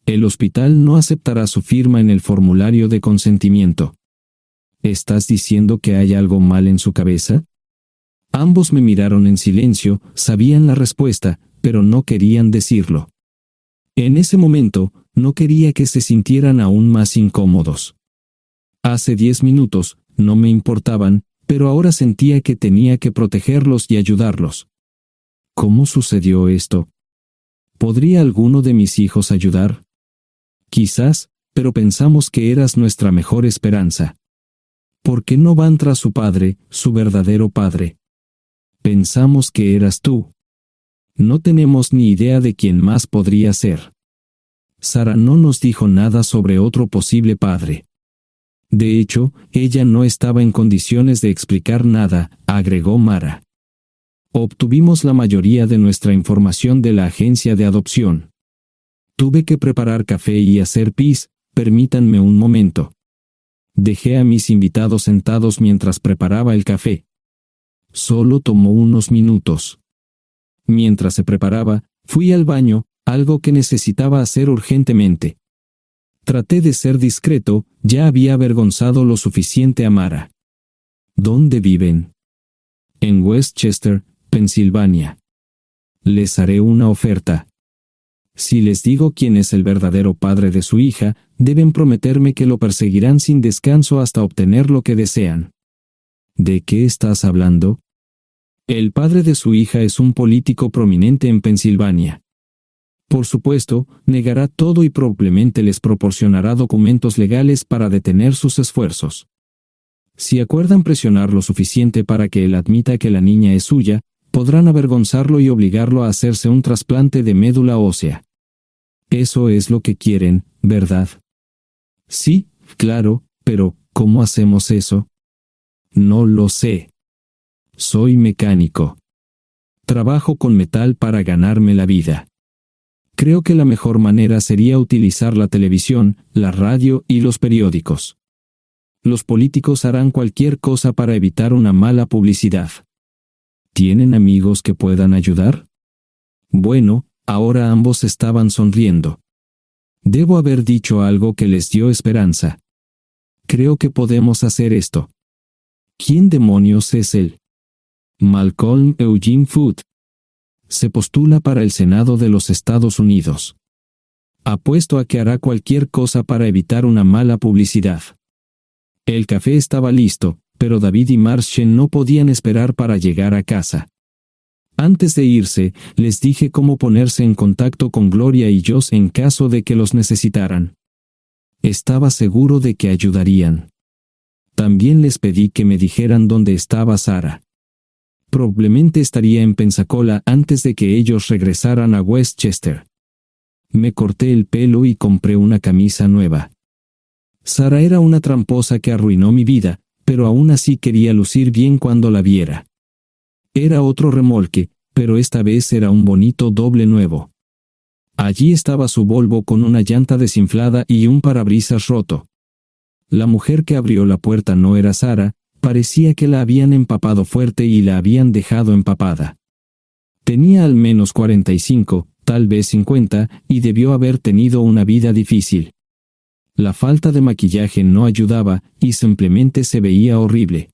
El hospital no aceptará su firma en el formulario de consentimiento. ¿Estás diciendo que hay algo mal en su cabeza? Ambos me miraron en silencio, sabían la respuesta, pero no querían decirlo. En ese momento, no quería que se sintieran aún más incómodos. Hace 10 minutos, no me importaban, pero ahora sentía que tenía que protegerlos y ayudarlos. ¿Cómo sucedió esto? ¿Podría alguno de mis hijos ayudar? Quizás, pero pensamos que eras nuestra mejor esperanza. ¿Por qué no van tras su padre, su verdadero padre? Pensamos que eras tú. No tenemos ni idea de quién más podría ser. Sara no nos dijo nada sobre otro posible padre. De hecho, ella no estaba en condiciones de explicar nada, agregó Mara. Obtuvimos la mayoría de nuestra información de la agencia de adopción. Tuve que preparar café y hacer pis, permítanme un momento. Dejé a mis invitados sentados mientras preparaba el café. Solo tomó unos minutos. Mientras se preparaba, fui al baño, algo que necesitaba hacer urgentemente. Traté de ser discreto, ya había avergonzado lo suficiente a Mara. ¿Dónde viven? En Westchester, Pensilvania. Les haré una oferta. Si les digo quién es el verdadero padre de su hija, deben prometerme que lo perseguirán sin descanso hasta obtener lo que desean. ¿De qué estás hablando? El padre de su hija es un político prominente en Pensilvania. Por supuesto, negará todo y probablemente les proporcionará documentos legales para detener sus esfuerzos. Si acuerdan presionar lo suficiente para que él admita que la niña es suya, podrán avergonzarlo y obligarlo a hacerse un trasplante de médula ósea. Eso es lo que quieren, ¿verdad? Sí, claro, pero ¿cómo hacemos eso? No lo sé. Soy mecánico. Trabajo con metal para ganarme la vida. Creo que la mejor manera sería utilizar la televisión, la radio y los periódicos. Los políticos harán cualquier cosa para evitar una mala publicidad. ¿Tienen amigos que puedan ayudar? Bueno, ahora ambos estaban sonriendo. Debo haber dicho algo que les dio esperanza. Creo que podemos hacer esto. ¿Quién demonios es él? Malcolm Eugene Foote. Se postula para el Senado de los Estados Unidos. Apuesto a que hará cualquier cosa para evitar una mala publicidad. El café estaba listo, pero David y Marchen no podían esperar para llegar a casa. Antes de irse, les dije cómo ponerse en contacto con Gloria y Joss en caso de que los necesitaran. Estaba seguro de que ayudarían. También les pedí que me dijeran dónde estaba Sara. Probablemente estaría en Pensacola antes de que ellos regresaran a Westchester. Me corté el pelo y compré una camisa nueva. Sara era una tramposa que arruinó mi vida, pero aún así quería lucir bien cuando la viera. Era otro remolque, pero esta vez era un bonito doble nuevo. Allí estaba su Volvo con una llanta desinflada y un parabrisas roto. La mujer que abrió la puerta no era Sara, parecía que la habían empapado fuerte y la habían dejado empapada. Tenía al menos 45, tal vez 50, y debió haber tenido una vida difícil. La falta de maquillaje no ayudaba, y simplemente se veía horrible.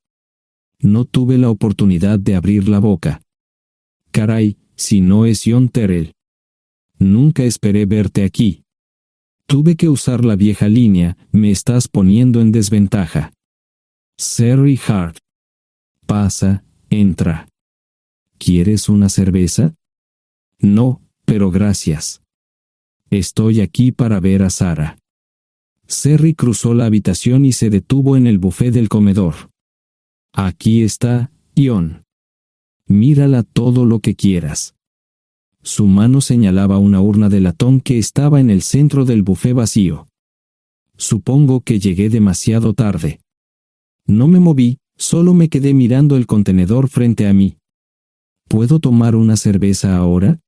No tuve la oportunidad de abrir la boca. Caray, si no es John Terrell. Nunca esperé verte aquí. Tuve que usar la vieja línea, me estás poniendo en desventaja. Sherry Hart. Pasa, entra. ¿Quieres una cerveza? No, pero gracias. Estoy aquí para ver a Sarah. Sherry cruzó la habitación y se detuvo en el buffet del comedor. Aquí está, John. Mírala todo lo que quieras. Su mano señalaba una urna de latón que estaba en el centro del buffet vacío. Supongo que llegué demasiado tarde. No me moví, solo me quedé mirando el contenedor frente a mí. ¿Puedo tomar una cerveza ahora?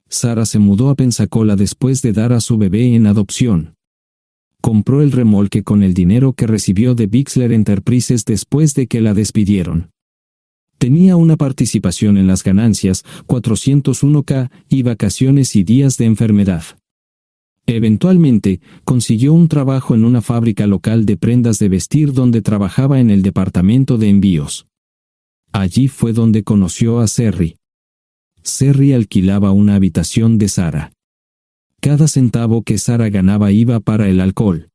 Sarah se mudó a Pensacola después de dar a su bebé en adopción. Compró el remolque con el dinero que recibió de Bixler Enterprises después de que la despidieron. Tenía una participación en las ganancias, 401k, y vacaciones y días de enfermedad. Eventualmente, consiguió un trabajo en una fábrica local de prendas de vestir donde trabajaba en el departamento de envíos. Allí fue donde conoció a Sherry. Sherry alquilaba una habitación de Sarah. Cada centavo que Sarah ganaba iba para el alcohol.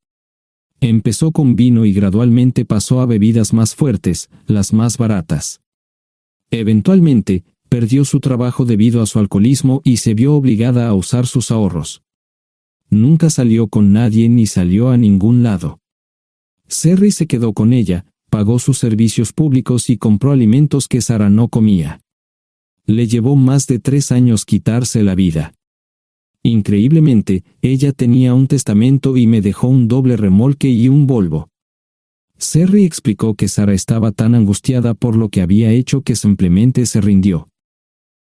Empezó con vino y gradualmente pasó a bebidas más fuertes, las más baratas. Eventualmente, perdió su trabajo debido a su alcoholismo y se vio obligada a usar sus ahorros. Nunca salió con nadie ni salió a ningún lado. Sherry se quedó con ella, pagó sus servicios públicos y compró alimentos que Sarah no comía. Le llevó más de 3 años quitarse la vida. Increíblemente, ella tenía un testamento y me dejó un doble remolque y un Volvo. Sherry explicó que Sarah estaba tan angustiada por lo que había hecho que simplemente se rindió.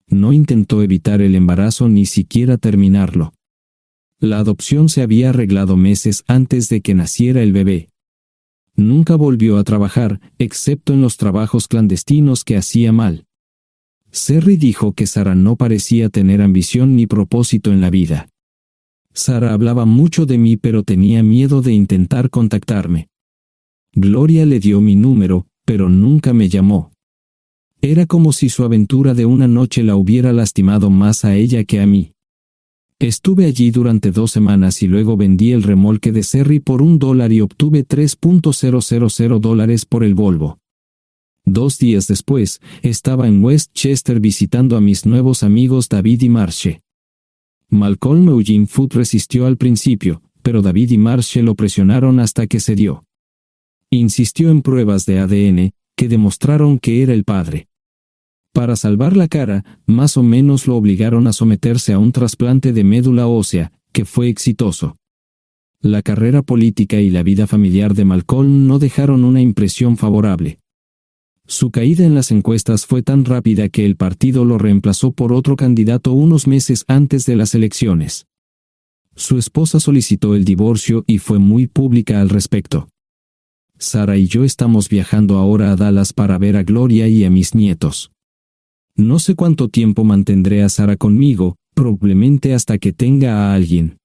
No intentó evitar el embarazo ni siquiera terminarlo. La adopción se había arreglado meses antes de que naciera el bebé. Nunca volvió a trabajar, excepto en los trabajos clandestinos que hacía mal. Sherry dijo que Sarah no parecía tener ambición ni propósito en la vida. Sarah hablaba mucho de mí pero tenía miedo de intentar contactarme. Gloria le dio mi número, pero nunca me llamó. Era como si su aventura de una noche la hubiera lastimado más a ella que a mí. Estuve allí durante 2 semanas y luego vendí el remolque de Sherry por $1 y obtuve $3,000 por el Volvo. 2 días después, estaba en Westchester visitando a mis nuevos amigos David y Marche. Malcolm Eugene Foote resistió al principio, pero David y Marche lo presionaron hasta que cedió. Insistió en pruebas de ADN, que demostraron que era el padre. Para salvar la cara, más o menos lo obligaron a someterse a un trasplante de médula ósea, que fue exitoso. La carrera política y la vida familiar de Malcolm no dejaron una impresión favorable. Su caída en las encuestas fue tan rápida que el partido lo reemplazó por otro candidato unos meses antes de las elecciones. Su esposa solicitó el divorcio y fue muy pública al respecto. Sarah y yo estamos viajando ahora a Dallas para ver a Gloria y a mis nietos. No sé cuánto tiempo mantendré a Sarah conmigo, probablemente hasta que tenga a alguien.